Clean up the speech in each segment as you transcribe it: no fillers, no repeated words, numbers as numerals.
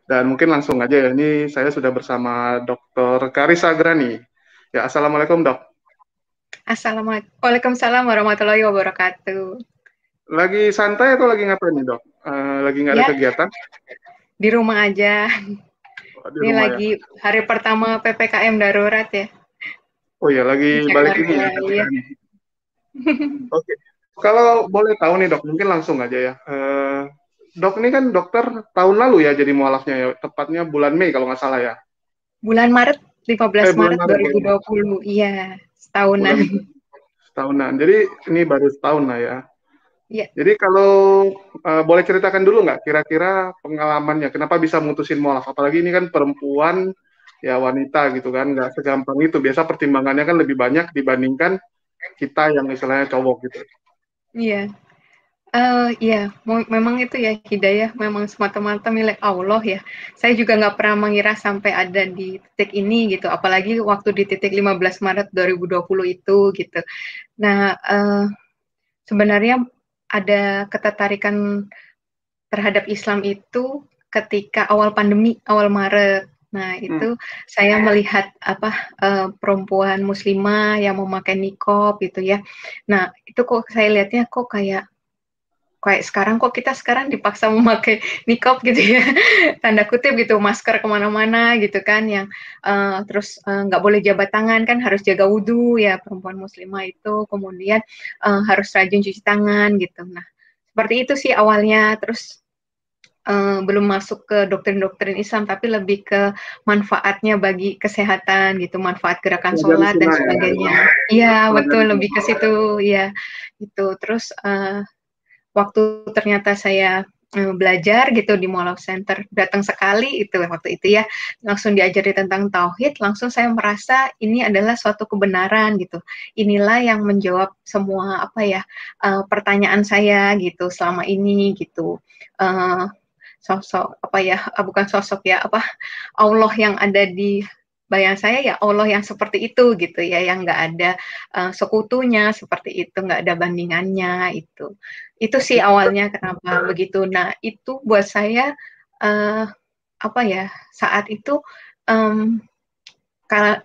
Dan mungkin langsung aja ya, ini saya sudah bersama Dr. Karisa Grani. Ya, Assalamualaikum dok. Assalamualaikum. Waalaikumsalam warahmatullahi wabarakatuh. Lagi santai atau lagi ngapain nih dok? Lagi nggak ada Ya, kegiatan? di rumah aja. Oh, di Ini rumah ya? lagi hari pertama PPKM darurat ya Oh ya, lagi di balik ini Jakarta. ya, Iya. PPKM. Oke, kalau boleh tahu nih dok, mungkin langsung aja ya. Dok ini kan dokter tahun lalu ya jadi mualafnya ya, tepatnya bulan Mei kalau nggak salah ya. Bulan Maret, 15 Bulan Maret Maret ya, 2020. Iya, setahunan. bulan tahunan. Jadi ini baru setahun lah ya. Iya. Jadi kalau boleh ceritakan dulu nggak kira-kira pengalamannya, kenapa bisa mutusin mualaf? Apalagi ini kan perempuan, ya wanita gitu kan, nggak segampang itu. Biasa pertimbangannya kan lebih banyak dibandingkan kita yang istilahnya cowok gitu. Iya. Iya, memang itu ya hidayah memang semata-mata milik Allah ya. Saya juga nggak pernah mengira sampai ada di titik ini gitu, apalagi waktu di titik 15 Maret 2020 itu gitu. Nah, sebenarnya ada ketertarikan terhadap Islam itu ketika awal pandemi, awal Maret. Nah, Hmm. itu saya melihat perempuan muslimah yang memakai niqab gitu ya. Nah, itu kok saya lihatnya kok kayak kayak sekarang kok kita sekarang dipaksa memakai niqab gitu ya, tanda kutip gitu, masker kemana-mana gitu kan, yang terus nggak boleh jabat tangan kan, harus jaga wudhu ya perempuan muslimah itu, kemudian harus rajin cuci tangan gitu. Nah, seperti itu sih awalnya, terus belum masuk ke doktrin-doktrin Islam, tapi lebih ke manfaatnya bagi kesehatan gitu, manfaat gerakan Pelajari sholat dan sunnah ya, sebagainya. Iya, pelajari betul, lebih sunnah. ke situ, ya gitu. Terus waktu ternyata saya belajar gitu di Mualaf Center, datang sekali itu waktu itu ya, langsung diajari tentang tauhid, langsung saya merasa ini adalah suatu kebenaran gitu. Inilah yang menjawab semua apa ya, pertanyaan saya gitu selama ini gitu. Uh, Sosok apa ya, bukan sosok ya, apa, Allah yang ada di bayang saya ya Allah yang seperti itu gitu ya, yang nggak ada sekutunya seperti itu, nggak ada bandingannya itu sih awalnya kenapa begitu. Nah itu buat saya uh, apa ya, saat itu um,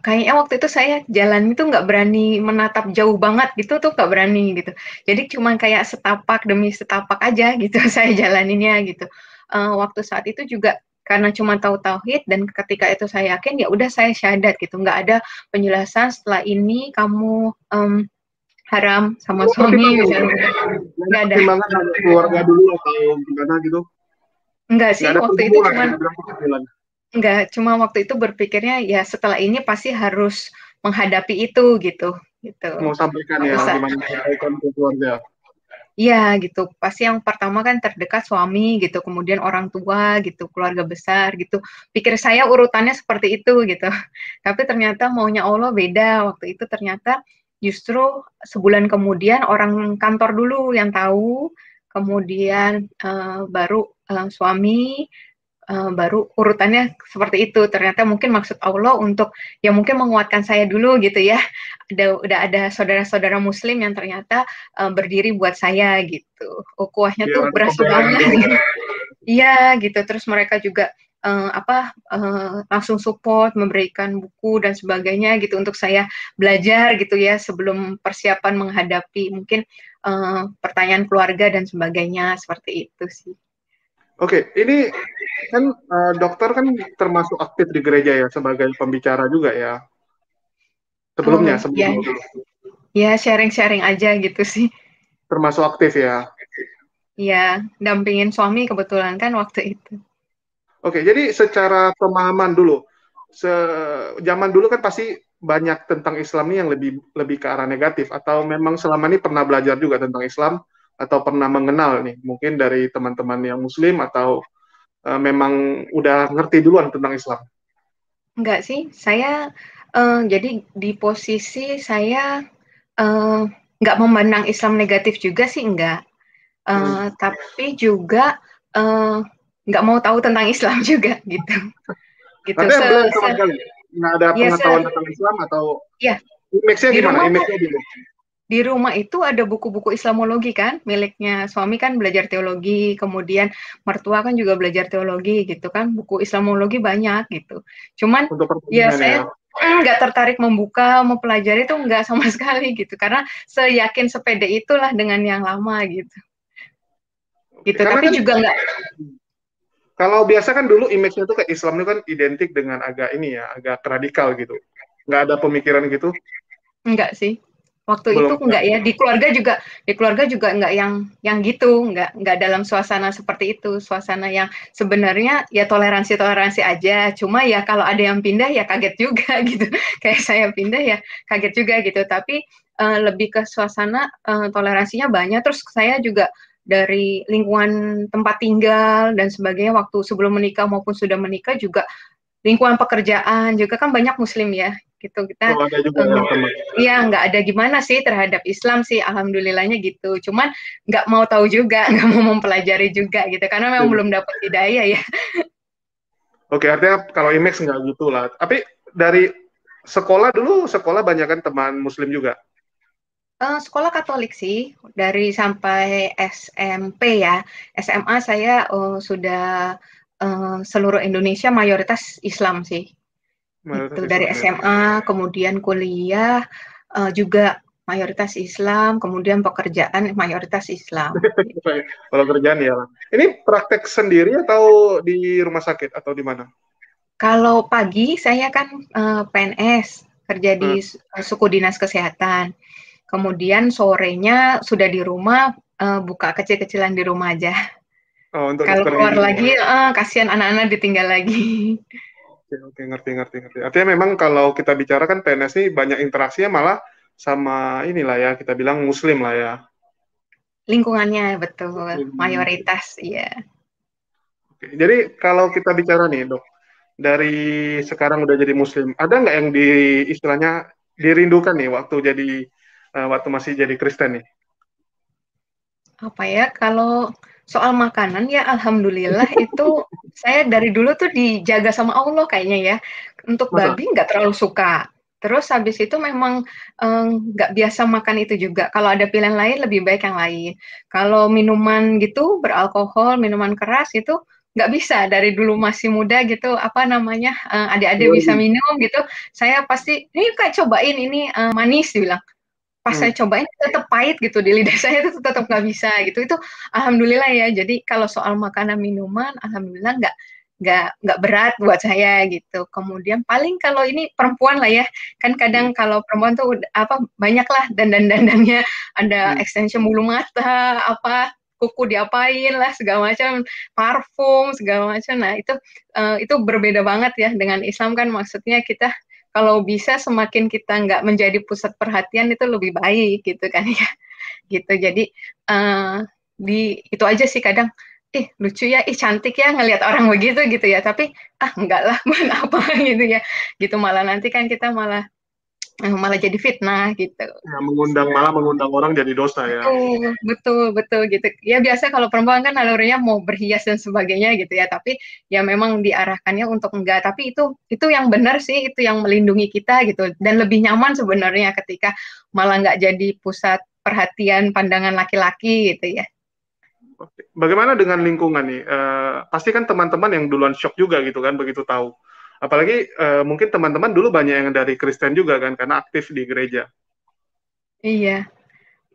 kayaknya waktu itu saya jalan itu nggak berani menatap jauh banget gitu tuh, nggak berani gitu. Jadi cuma kayak setapak demi setapak aja gitu saya jalaninnya gitu. Waktu saat itu juga karena cuma tahu tauhid, dan ketika itu saya yakin ya udah saya syahadat gitu. Nggak ada penjelasan setelah ini kamu haram sama Kalau suami pertimbangan, misalnya, nggak ada nggak ada. pertimbangan ada keluarga dulu atau gimana gitu? Nggak Nggak sih ada waktu itu pergumulan, cuman, nggak ada pergumulan. nggak, cuma waktu itu berpikirnya ya setelah ini pasti harus menghadapi itu gitu gitu. Mau sampaikan Waktu ya, saat gimana sampaikan ke keluarga. Iya gitu, pasti yang pertama kan terdekat suami gitu, kemudian orang tua gitu, keluarga besar gitu. Pikir saya urutannya seperti itu gitu. Tapi ternyata maunya Allah beda. Waktu itu ternyata justru sebulan kemudian orang kantor dulu yang tahu, kemudian baru suami, baru urutannya seperti itu. Ternyata mungkin maksud Allah untuk ya mungkin menguatkan saya dulu gitu ya. Udah ada saudara-saudara muslim yang ternyata berdiri buat saya gitu. Ukhuwahnya Biar tuh ada berasa pembelaan banget. gitu ya. Iya gitu. Terus mereka juga langsung support, memberikan buku dan sebagainya gitu untuk saya belajar gitu ya sebelum persiapan menghadapi mungkin pertanyaan keluarga dan sebagainya, seperti itu sih. Oke, ini kan dokter kan termasuk aktif di gereja ya sebagai pembicara juga ya. Oh Sebelumnya, ya, sebelumnya dulu. ya sharing-sharing aja gitu sih. Termasuk aktif ya. Iya, dampingin suami kebetulan kan waktu itu. Oke, jadi secara pemahaman dulu, zaman dulu kan pasti banyak tentang Islam ini yang lebih lebih ke arah negatif, atau memang selama ini pernah belajar juga tentang Islam atau pernah mengenal nih, mungkin dari teman-teman yang Muslim atau memang udah ngerti duluan tentang Islam. Enggak sih, saya jadi di posisi saya eh, nggak memandang Islam negatif juga sih, enggak. Hmm. Tapi juga eh, nggak mau tahu tentang Islam juga gitu. Gitu. Artinya blank sama sekali, nggak ada Ya, pengetahuan tentang Islam atau ya image-nya di gimana? rumah Image-nya dulu. di rumah itu ada buku-buku Islamologi kan, miliknya suami kan belajar teologi, kemudian mertua kan juga belajar teologi gitu kan, buku Islamologi banyak gitu. Cuman untuk ya pertandingan ya. saya nggak tertarik membuka, mempelajari itu nggak sama sekali gitu, karena seyakin sepede itulah dengan yang lama gitu. Oke, Gitu, karena tapi kan juga nggak kalau biasa kan dulu image-nya tuh ke Islam itu kan identik dengan agak ini ya, agak radikal gitu. Nggak ada pemikiran gitu? enggak sih. Waktu itu Belum. enggak ya, di keluarga juga enggak yang gitu, enggak dalam suasana seperti itu, suasana yang sebenarnya ya toleransi-toleransi aja. Cuma ya kalau ada yang pindah ya kaget juga gitu. Kayak saya pindah ya kaget juga gitu. Tapi lebih ke suasana toleransinya banyak. Terus saya juga dari lingkungan tempat tinggal dan sebagainya waktu sebelum menikah maupun sudah menikah juga lingkungan pekerjaan juga kan banyak muslim ya gitu kita Oh, ada juga ya teman. ya nggak ada gimana sih terhadap Islam sih alhamdulillahnya gitu cuman nggak mau tahu juga nggak mau mempelajari juga gitu karena memang belum dapat hidayah ya. Oke, artinya kalau image nggak gitu lah. Tapi dari sekolah dulu, sekolah banyak kan teman Muslim juga. Sekolah Katolik sih dari sampai SMP ya. SMA saya sudah seluruh Indonesia mayoritas Islam sih. Mayoritas Itu dari Islam ya. SMA, kemudian kuliah juga mayoritas Islam, kemudian pekerjaan mayoritas Islam. Kalau kerjaan ya. Ini praktek sendiri atau di rumah sakit atau di mana? Kalau pagi saya kan PNS, kerja Hmm. di suku dinas kesehatan. Kemudian sorenya sudah di rumah, buka kecil-kecilan di rumah aja. Oh, untuk Kalau dokter keluar gigi. lagi, kasihan anak-anak ditinggal lagi. Oke, oke, ngerti, ngerti, ngerti. Artinya memang kalau kita bicara kan PNS ini banyak interaksinya malah sama inilah ya, kita bilang Muslim lah ya. Lingkungannya betul, Muslim. mayoritas iya. Oke, jadi kalau kita bicara nih dok, dari sekarang udah jadi Muslim, ada nggak yang di istilahnya dirindukan nih waktu masih jadi Kristen nih? Apa ya, kalau soal makanan ya alhamdulillah itu saya dari dulu tuh dijaga sama Allah kayaknya ya. Untuk Masa? babi nggak terlalu suka. Terus habis itu memang nggak biasa makan itu juga. Kalau ada pilihan lain lebih baik yang lain. Kalau minuman gitu beralkohol, minuman keras itu nggak bisa dari dulu masih muda gitu apa namanya adik-adik bisa Alergi. minum gitu saya pasti ini kayak cobain ini manis dibilang pas saya Hmm. cobain tetap pahit gitu di lidah saya itu tetap nggak bisa gitu itu alhamdulillah ya jadi kalau soal makanan minuman alhamdulillah nggak berat buat saya gitu kemudian paling kalau ini perempuan lah ya kan kadang kalau perempuan tuh apa banyak lah dandannya ada Hmm. extension bulu mata apa kuku diapain lah segala macam parfum segala macam nah itu berbeda banget ya dengan Islam kan maksudnya kita kalau bisa semakin kita nggak menjadi pusat perhatian itu lebih baik gitu kan ya gitu jadi uh, di itu aja sih kadang lucu ya cantik ya ngelihat orang begitu gitu ya tapi enggak lah buat apa gitu ya gitu malah nanti kan kita malah malah jadi fitnah gitu. Ya, malah mengundang orang jadi dosa ya. Betul, betul, betul gitu. Ya biasa kalau perempuan kan nalurinya mau berhias dan sebagainya gitu ya, tapi ya memang diarahkannya untuk enggak. Tapi itu yang benar sih, itu yang melindungi kita gitu. Dan lebih nyaman sebenarnya ketika malah nggak jadi pusat perhatian pandangan laki-laki gitu ya. Oke. Bagaimana dengan lingkungan nih? Pasti kan teman-teman yang duluan shock juga gitu kan begitu tahu. Apalagi mungkin teman-teman dulu banyak yang dari Kristen juga kan karena aktif di gereja. Iya,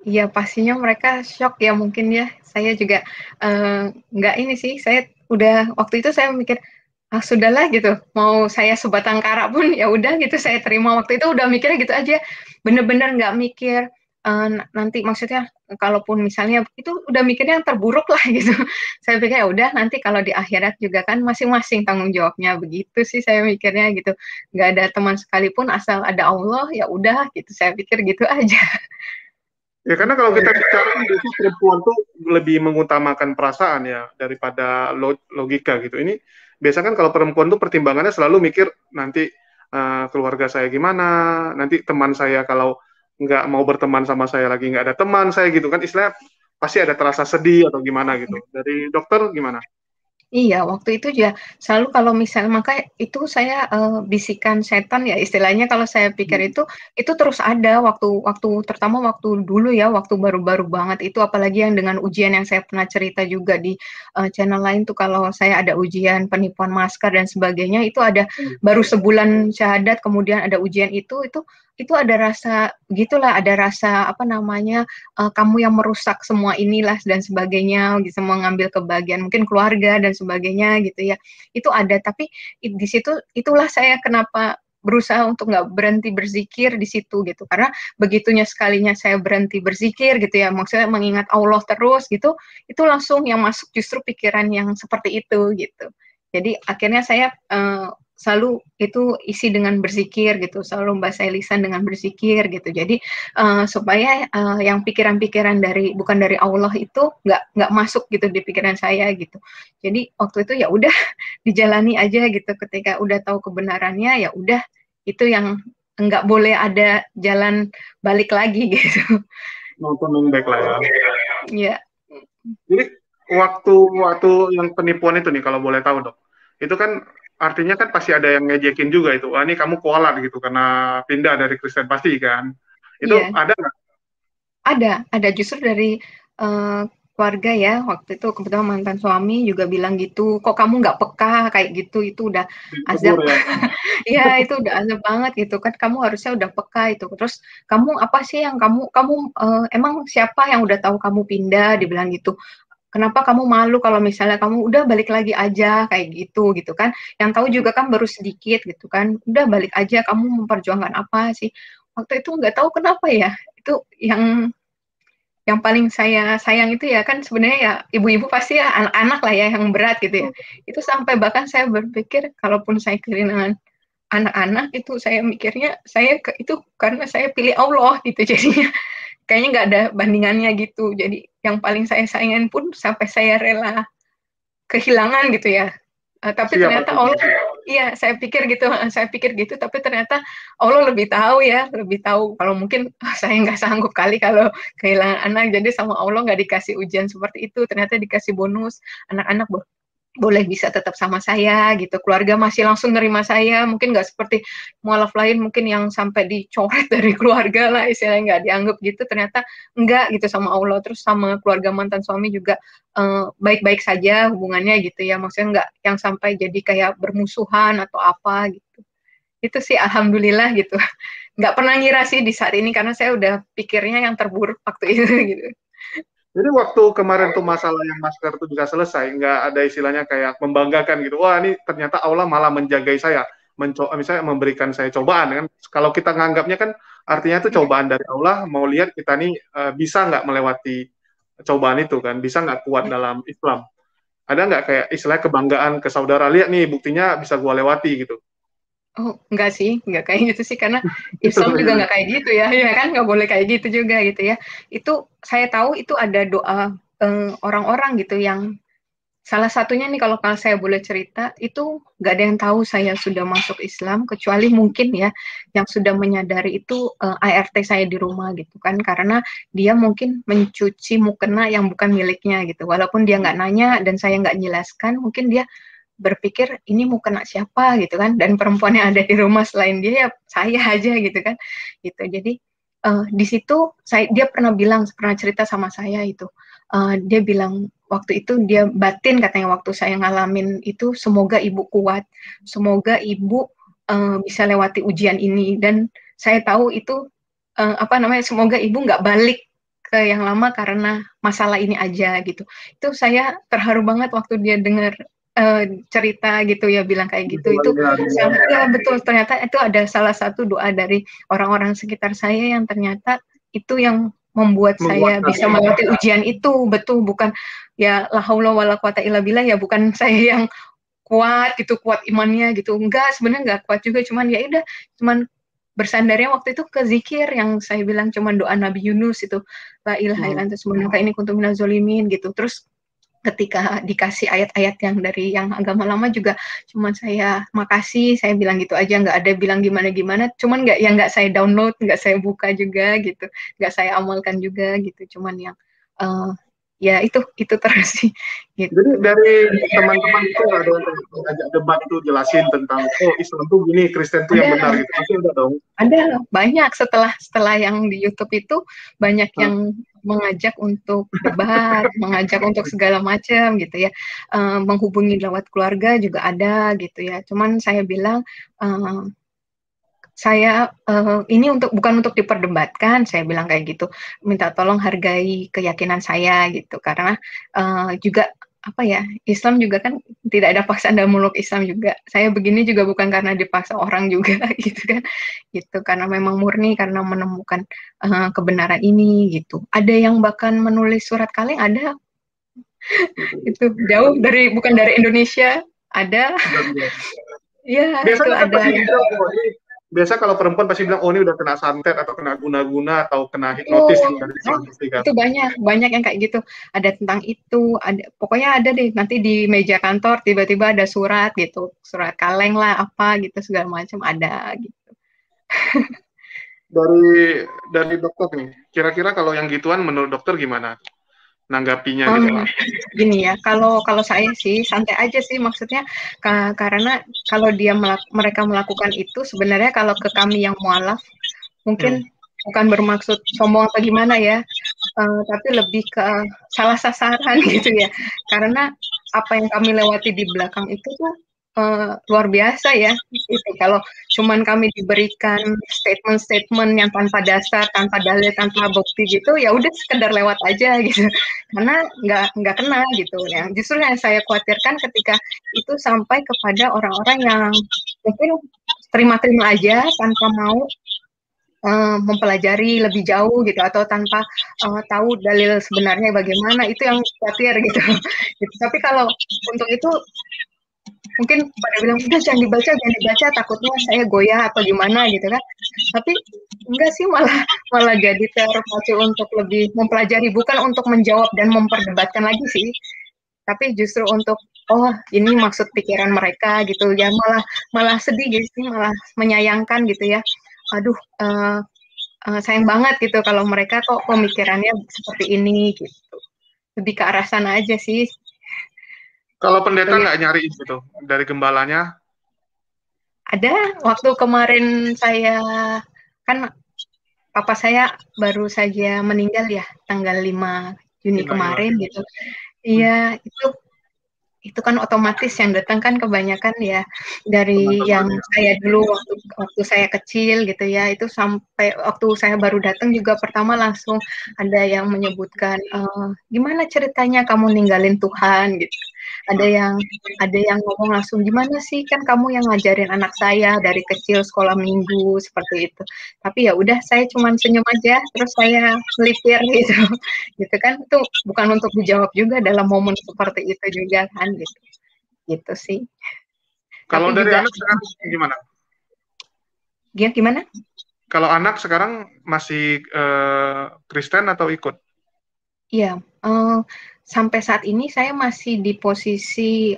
iya pastinya mereka shock ya mungkin ya. Saya juga nggak ini sih, saya udah waktu itu saya mikir sudahlah gitu mau saya sebatang kara pun ya udah gitu saya terima waktu itu udah mikirnya gitu aja bener-bener nggak mikir nanti maksudnya kalaupun misalnya itu udah mikirnya yang terburuk lah gitu saya pikir ya udah nanti kalau di akhirat juga kan masing-masing tanggung jawabnya begitu sih saya mikirnya gitu nggak ada teman sekalipun asal ada Allah ya udah gitu saya pikir gitu aja Ya karena kalau gitu. kita bicara kan biasanya perempuan tuh lebih mengutamakan perasaan ya daripada logika gitu. Ini biasanya kan kalau perempuan tuh pertimbangannya selalu mikir nanti keluarga saya gimana, nanti teman saya kalau nggak mau berteman sama saya lagi nggak ada teman saya gitu kan, istilah pasti ada terasa sedih atau gimana gitu. Dari dokter gimana? Iya, waktu itu ya selalu kalau misalnya maka itu saya, bisikan setan ya istilahnya kalau saya pikir Hmm. itu terus ada waktu waktu terutama waktu dulu ya, waktu baru-baru banget itu apalagi yang dengan ujian yang saya pernah cerita juga di, channel lain tuh kalau saya ada ujian penipuan masker dan sebagainya itu ada baru sebulan syahadat kemudian ada ujian itu ada rasa gitulah, ada rasa apa namanya, kamu yang merusak semua inilah dan sebagainya, gitu, mengambil kebahagiaan mungkin keluarga dan sebagainya gitu ya. Itu ada, tapi di situ itulah saya kenapa berusaha untuk nggak berhenti berzikir di situ gitu. Karena begitunya sekalinya saya berhenti berzikir gitu ya, maksudnya mengingat Allah terus gitu, itu langsung yang masuk justru pikiran yang seperti itu gitu. Jadi akhirnya saya selalu itu isi dengan berzikir gitu, selalu membasahi lisan dengan berzikir gitu. Jadi supaya yang pikiran-pikiran dari bukan dari Allah itu nggak masuk gitu di pikiran saya gitu. Jadi waktu itu ya udah dijalani aja gitu. Ketika udah tahu kebenarannya ya udah itu yang nggak boleh ada jalan balik lagi gitu. Nonton baik lah ya. Ya, Jadi waktu waktu yang penipuan itu nih kalau boleh tahu dok, itu kan artinya kan pasti ada yang ngejekin juga itu. Wah ini kamu kualat gitu karena pindah dari Kristen pasti kan. Itu iya. ada nggak? Ada justru dari keluarga ya, waktu itu kebetulan mantan suami juga bilang gitu, "Kok kamu nggak peka kayak gitu, itu udah azab." Tegur ya. Iya, itu udah azab banget gitu kan, kamu harusnya udah peka itu. Terus, "Kamu apa sih yang kamu kamu, emang siapa yang udah tahu kamu pindah?" Dibilang gitu. "Kenapa kamu malu kalau misalnya kamu udah balik lagi aja," kayak gitu kan. Yang tahu juga kan baru sedikit gitu kan, "Udah balik aja, kamu memperjuangkan apa sih?" Waktu itu nggak tahu kenapa ya, itu yang paling saya sayang itu ya kan sebenarnya ya ibu-ibu pasti ya anak-anak lah ya yang berat gitu ya. Itu sampai bahkan saya berpikir kalaupun saya kehilangan anak-anak itu saya mikirnya itu karena saya pilih Allah gitu jadinya kayaknya nggak ada bandingannya gitu. Jadi yang paling saya sayangin pun sampai saya rela kehilangan gitu ya. Tapi Siap ternyata artinya. Allah iya saya pikir gitu tapi ternyata Allah lebih tahu ya, lebih tahu kalau mungkin saya nggak sanggup kali kalau kehilangan anak jadi sama Allah nggak dikasih ujian seperti itu, ternyata dikasih bonus anak-anak boleh bisa tetap sama saya gitu, keluarga masih langsung nerima saya, mungkin nggak seperti mualaf lain mungkin yang sampai dicoret dari keluarga lah istilahnya nggak dianggap gitu, ternyata enggak gitu sama Allah, terus sama keluarga mantan suami juga baik-baik saja hubungannya gitu ya, maksudnya nggak yang sampai jadi kayak bermusuhan atau apa gitu. Itu sih alhamdulillah gitu. Nggak pernah ngira sih di saat ini karena saya udah pikirnya yang terburuk waktu itu gitu. Jadi waktu kemarin tuh masalah yang masker itu bisa selesai, nggak ada istilahnya kayak membanggakan gitu. Wah ini ternyata Allah malah menjagai saya, misalnya memberikan saya cobaan kan. Kalau kita nganggapnya kan artinya itu Ya. cobaan dari Allah, mau lihat kita nih bisa nggak melewati cobaan itu kan, bisa nggak kuat dalam Islam. Ada nggak kayak istilah kebanggaan ke saudara, lihat nih buktinya bisa gua lewati gitu. Oh, enggak sih, enggak kayak gitu sih, karena Islam juga enggak kayak gitu ya, ya kan, nggak boleh kayak gitu juga gitu ya. Itu saya tahu itu ada doa orang-orang gitu yang salah satunya nih kalau saya boleh cerita itu nggak ada yang tahu saya sudah masuk Islam kecuali mungkin ya yang sudah menyadari itu ART saya di rumah gitu kan karena dia mungkin mencuci mukena yang bukan miliknya gitu walaupun dia nggak nanya dan saya nggak jelaskan mungkin dia berpikir ini mau kena siapa gitu kan dan perempuan yang ada di rumah selain dia ya saya aja gitu kan gitu jadi di situ dia pernah cerita sama saya itu dia bilang waktu itu dia batin katanya waktu saya ngalamin itu semoga ibu kuat semoga ibu bisa lewati ujian ini dan saya tahu itu apa namanya semoga ibu nggak balik ke yang lama karena masalah ini aja gitu itu saya terharu banget waktu dia dengar cerita gitu ya bilang kayak gitu itu ya betul ternyata itu ada salah satu doa dari orang-orang sekitar saya yang ternyata itu yang membuat saya Menguatkan. bisa melewati ujian itu betul bukan ya la haula wala quwata illa billah ya bukan saya yang kuat gitu kuat imannya gitu enggak sebenarnya enggak kuat juga cuman ya udah cuman bersandarnya waktu itu ke zikir yang saya bilang cuman doa Nabi Yunus itu la ilaha illa anta subhanaka inni kuntu minaz zalimin gitu terus ketika dikasih ayat-ayat yang dari yang agama lama juga cuman saya makasih saya bilang gitu aja nggak ada bilang gimana-gimana cuman nggak saya download nggak saya buka juga gitu nggak saya amalkan juga gitu cuman yang uh, ya itu terus sih Jadi gitu. dari teman-teman itu nggak ada yang ajak debat itu jelasin tentang oh Islam tuh gini, Kristen tuh yang benar Ada gitu. Pasti ada dong. banyak setelah yang di YouTube itu banyak Hah? yang mengajak untuk debat, mengajak untuk segala macam gitu ya. Menghubungi lewat keluarga juga ada gitu ya. Cuman saya bilang saya ini bukan untuk diperdebatkan, saya bilang kayak gitu. Minta tolong hargai keyakinan saya gitu, karena juga apa ya, Islam juga kan tidak ada paksaan dalam meluk Islam juga. Saya begini juga bukan karena dipaksa orang juga gitu kan, gitu. Karena memang murni karena menemukan kebenaran ini gitu. Ada yang bahkan menulis surat kaleng, ada itu jauh dari bukan dari Indonesia, ada. Ya itu Biasanya kan ada pasti yang bilang, oh ini biasa kalau perempuan pasti bilang, oh ini udah kena santet atau kena guna-guna atau kena oh, hipnotis gitu dari oh, Islam pasti kan. itu banyak yang kayak gitu. Ada tentang itu, ada pokoknya ada deh. Nanti di meja kantor tiba-tiba ada surat gitu, surat kaleng lah apa gitu segala macam ada gitu. Dari dokter nih, kira-kira kalau yang gituan menurut dokter gimana nanggapinya gitu? Gini ya, kalau kalau saya sih santai aja sih maksudnya karena kalau mereka melakukan itu sebenarnya kalau ke kami yang mualaf mungkin Hmm. bukan bermaksud sombong atau gimana ya, tapi lebih ke salah sasaran gitu ya. Karena apa yang kami lewati di belakang itu tuh luar biasa ya. Itu kalau cuman kami diberikan statement-statement yang tanpa dasar, tanpa dalil, tanpa bukti gitu, ya udah sekedar lewat aja gitu. Karena nggak kena gitu. Yang justru yang saya khawatirkan ketika itu sampai kepada orang-orang yang mungkin terima-terima aja tanpa mau mempelajari lebih jauh gitu atau tanpa tahu dalil sebenarnya bagaimana itu yang khawatir gitu. Gitu. Tapi kalau untuk itu mungkin pada bilang udah jangan dibaca takutnya saya goyah atau gimana gitu kan. Tapi enggak sih malah malah jadi terpacu untuk lebih mempelajari bukan untuk menjawab dan memperdebatkan lagi sih. Tapi justru untuk oh ini maksud pikiran mereka gitu ya malah malah sedih gitu sih malah menyayangkan gitu ya. Aduh sayang banget gitu kalau mereka kok pemikirannya seperti ini gitu. Lebih ke arah sana aja sih. Kalau pendeta Lebih nggak nyari gitu dari gembalanya, ada waktu kemarin saya kan papa saya baru saja meninggal ya tanggal 5 Juni inilah. kemarin gitu. Iya, itu kan otomatis yang datang kan kebanyakan ya dari Teman-teman yang ya. saya dulu waktu saya kecil gitu ya itu sampai waktu saya baru datang juga pertama langsung ada yang menyebutkan gimana ceritanya kamu ninggalin Tuhan gitu ada yang ngomong langsung gimana sih kan kamu yang ngajarin anak saya dari kecil sekolah minggu seperti itu tapi ya udah saya cuma senyum aja terus saya melipir gitu gitu kan itu bukan untuk dijawab juga dalam momen seperti itu juga kan gitu gitu sih Kalau tapi dari juga anak sekarang gimana? dia gimana Kalau anak sekarang masih Kristen atau ikut? ya sampai saat ini saya masih di posisi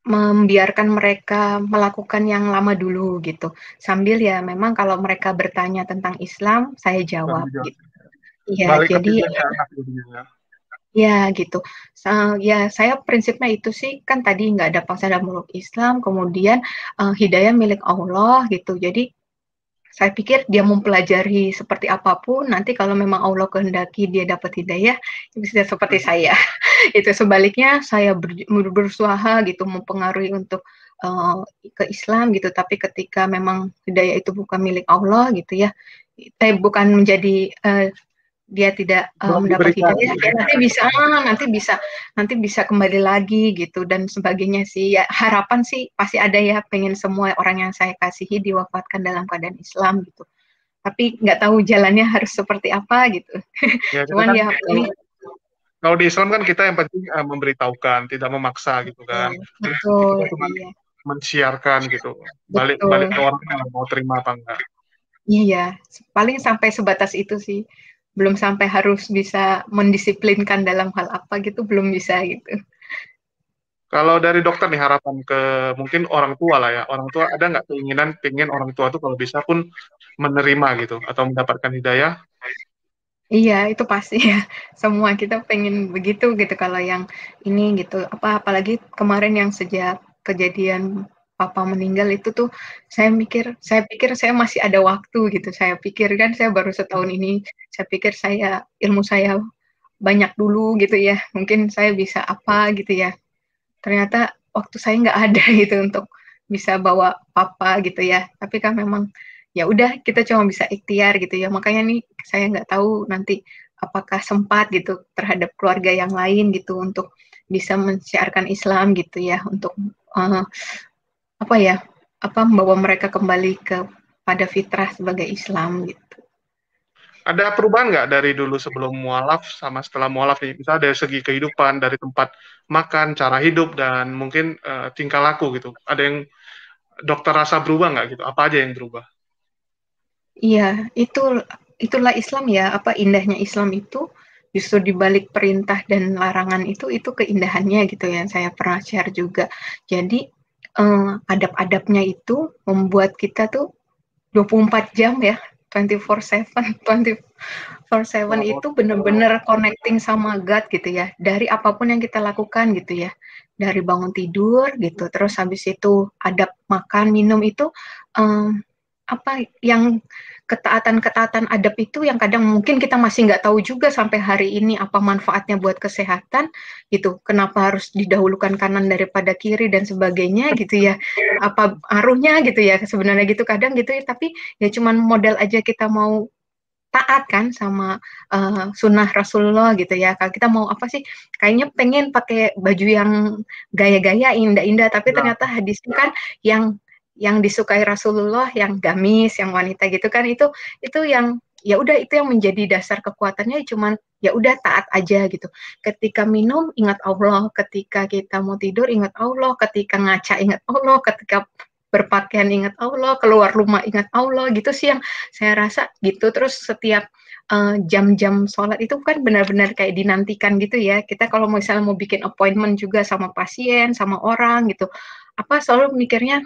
membiarkan mereka melakukan yang lama dulu gitu sambil ya memang kalau mereka bertanya tentang Islam saya jawab gitu iya Balik ke jadi pilihannya anak jadinya ya. ya gitu. Ya saya prinsipnya itu sih kan tadi nggak ada paksaan dalam meluk Islam, kemudian hidayah milik Allah gitu. Jadi saya pikir dia mempelajari seperti apapun, nanti kalau memang Allah kehendaki dia dapat hidayah, bisa seperti saya. Itu sebaliknya saya berusaha gitu mempengaruhi untuk ke Islam gitu. Tapi ketika memang hidayah itu bukan milik Allah gitu ya, bukan menjadi dia tidak Belum mendapat diberikan. hidayah ya nanti bisa kembali lagi gitu dan sebagainya sih ya harapan sih pasti ada ya pengen semua orang yang saya kasihi diwafatkan dalam keadaan Islam gitu tapi nggak tahu jalannya harus seperti apa gitu Ya, kita cuman kan ya kalau, ini kalau di Islam kan kita yang penting memberitahukan, tidak memaksa gitu kan. betul Kita cuma iya mensiarkan gitu. Balik balik betul ke orang yang mau terima apa enggak. iya paling sampai sebatas itu sih belum sampai harus bisa mendisiplinkan dalam hal apa gitu belum bisa gitu. Kalau dari dokter nih harapan ke mungkin orang tua lah ya. Orang tua ada nggak keinginan pengen orang tua tuh kalau bisa pun menerima gitu atau mendapatkan hidayah? Iya, itu pasti ya. Semua kita pengen begitu gitu kalau yang ini gitu. Apalagi kemarin yang sejak kejadian papa meninggal itu tuh saya pikir saya masih ada waktu gitu. Saya pikir kan saya baru setahun ini, saya pikir ilmu saya banyak dulu gitu ya. Mungkin saya bisa apa gitu ya. Ternyata waktu saya nggak ada gitu untuk bisa bawa papa gitu ya. Tapi kan memang ya udah kita cuma bisa ikhtiar gitu ya. Makanya nih saya nggak tahu nanti apakah sempat gitu terhadap keluarga yang lain gitu untuk bisa mensiarkan Islam gitu ya untuk uh, apa ya membawa mereka kembali pada fitrah sebagai Islam gitu. Ada perubahan nggak dari dulu sebelum mualaf sama setelah mualaf nih? Misalnya dari segi kehidupan, dari tempat makan, cara hidup, dan mungkin tingkah laku gitu. Ada yang dokter rasa berubah nggak gitu? Apa aja yang berubah? Iya, itulah Islam ya. Apa indahnya Islam itu justru di balik perintah dan larangan itu keindahannya gitu ya. Saya pernah share juga. Jadi adab-adabnya itu membuat kita tuh 24 jam ya, 24/7, 24/7 Oh, itu bener-bener connecting sama God gitu ya. Dari apapun yang kita lakukan gitu ya. Dari bangun tidur gitu, terus habis itu adab makan, minum itu um, yang ketaatan-ketaatan adab itu yang kadang mungkin kita masih nggak tahu juga sampai hari ini apa manfaatnya buat kesehatan gitu. Kenapa harus didahulukan kanan daripada kiri dan sebagainya gitu ya. Apa aruhnya gitu ya sebenarnya gitu kadang gitu ya. Tapi ya cuman modal aja kita mau taat kan sama sunnah Rasulullah gitu ya. Kalau kita mau apa sih? Kayaknya pengen pakai baju yang gaya-gaya indah-indah, tapi ternyata ya. hadisnya kan yang disukai Rasulullah, yang gamis, yang wanita gitu kan itu yang ya udah itu yang menjadi dasar kekuatannya cuman ya udah taat aja gitu. Ketika minum ingat Allah, ketika kita mau tidur ingat Allah, ketika ngaca ingat Allah, ketika berpakaian ingat Allah, keluar rumah ingat Allah gitu sih yang saya rasa gitu. Terus setiap jam-jam sholat itu kan benar-benar kayak dinantikan gitu ya. Kita kalau misalnya mau bikin appointment juga sama pasien, sama orang gitu, selalu mikirnya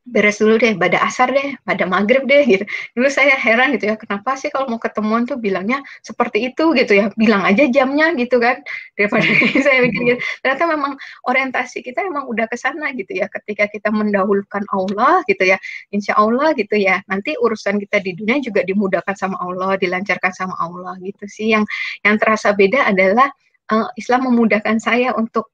beres dulu deh, pada asar deh, pada maghrib deh gitu. Dulu saya heran gitu ya, kenapa sih kalau mau ketemuan tuh bilangnya seperti itu gitu ya, bilang aja jamnya gitu kan, daripada saya mikir gitu. Ternyata memang orientasi kita memang udah ke sana gitu ya, ketika kita mendahulukan Allah gitu ya, insya Allah gitu ya, nanti urusan kita di dunia juga dimudahkan sama Allah, dilancarkan sama Allah gitu sih. Yang terasa beda adalah Islam memudahkan saya untuk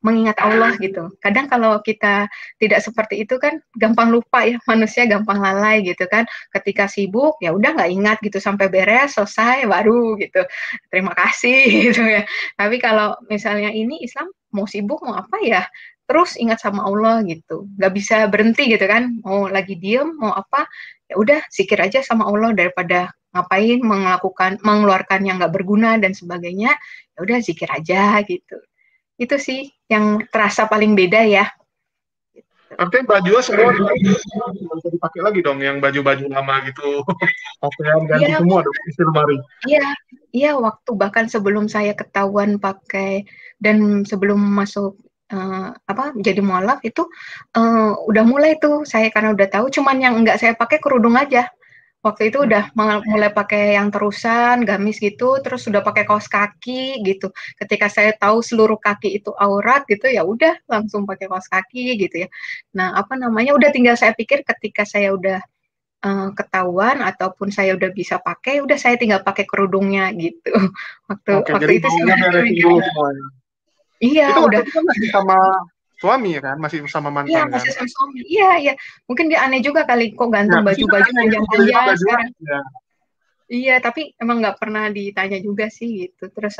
mengingat Allah gitu. Kadang kalau kita tidak seperti itu kan gampang lupa ya, manusia gampang lalai gitu kan. Ketika sibuk ya udah nggak ingat gitu sampai beres selesai baru gitu, terima kasih gitu ya. Tapi kalau misalnya ini Islam mau sibuk mau apa ya terus ingat sama Allah gitu, nggak bisa berhenti gitu kan, mau lagi diem mau apa ya udah zikir aja sama Allah daripada ngapain mengeluarkan yang nggak berguna dan sebagainya, ya udah zikir aja gitu. Itu sih yang terasa paling beda ya. Artinya bajunya semua nggak bisa dipakai lagi dong, yang baju-baju lama gitu. Pakaian ganti Iya, semua dong, isi lemari. iya, iya. Waktu bahkan sebelum saya ketahuan pakai dan sebelum masuk jadi mualaf itu udah mulai tuh saya karena udah tahu. Cuman yang enggak saya pakai kerudung aja. Waktu itu udah mulai pakai yang terusan, gamis gitu, terus sudah pakai kaos kaki gitu. Ketika saya tahu seluruh kaki itu aurat gitu, ya udah langsung pakai kaos kaki gitu ya. Nah, apa namanya? Udah tinggal saya pikir ketika saya udah ketahuan ataupun saya udah bisa pakai, udah saya tinggal pakai kerudungnya gitu. Waktu Oke, waktu jadi itu sih baunya saya beresin dulu mikirnya. semuanya. Iya, Itu waktu udah. itu kan masih sama suami ya kan, masih sama Iya, mantan kan. masih sama suami. Iya, iya. Mungkin dia aneh juga kali kok Ya, gantung pasti baju-baju aneh gitu, tiba-tiba panjang-panjang baju sekarang. ya. Iya, tapi emang nggak pernah ditanya juga sih gitu. Terus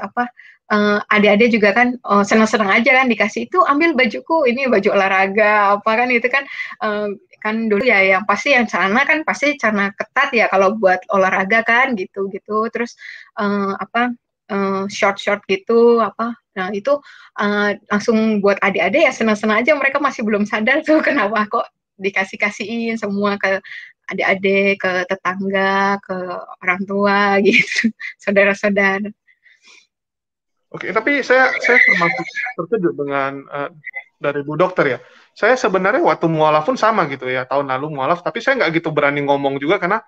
adik-adik juga kan senang-senang aja kan dikasih itu ambil bajuku, ini baju olahraga apa kan itu kan uh, kan dulu ya yang pasti yang celana kan pasti celana ketat ya kalau buat olahraga kan gitu-gitu. Terus apa short-short gitu apa. Nah, itu langsung buat adik-adik ya senang-senang aja mereka masih belum sadar tuh kenapa kok dikasih-kasihin semua ke adik-adik, ke tetangga, ke orang tua gitu, saudara-saudara. Oke, tapi saya termasuk terkejut dengan dari Bu Dokter ya. Saya sebenarnya waktu mualaf pun sama gitu ya, tahun lalu mualaf, tapi saya nggak gitu berani ngomong juga karena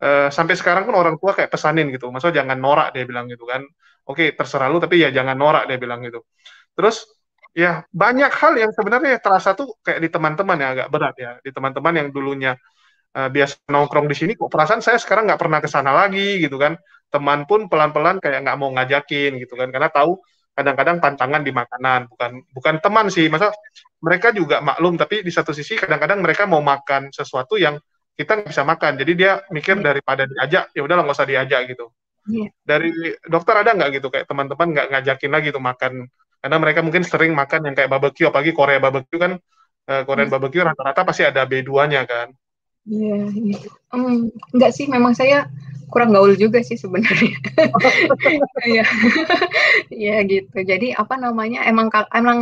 sampai sekarang pun orang tua kayak pesanin gitu, maksudnya jangan norak dia bilang gitu kan. Oke, terserah lu tapi ya jangan norak dia bilang gitu. Terus ya banyak hal yang sebenarnya terasa tuh kayak di teman-teman ya agak berat ya, di teman-teman yang dulunya biasa nongkrong di sini kok perasaan saya sekarang nggak pernah ke sana lagi gitu kan. Teman pun pelan-pelan kayak nggak mau ngajakin gitu kan, karena tahu kadang-kadang pantangan di makanan, bukan bukan teman sih, masa mereka juga maklum, tapi di satu sisi kadang-kadang mereka mau makan sesuatu yang kita nggak bisa makan, jadi dia mikir Iya. daripada diajak ya udahlah nggak usah diajak gitu. Iya. Dari dokter ada nggak gitu kayak teman-teman nggak ngajakin lagi tuh makan, karena mereka mungkin sering makan yang kayak barbecue, apalagi Korea barbecue kan, Korean Hmm. barbecue rata-rata pasti ada B2-nya kan. Iya, iya. Enggak sih, memang saya kurang gaul juga sih sebenarnya. Iya, iya gitu. Jadi apa namanya, emang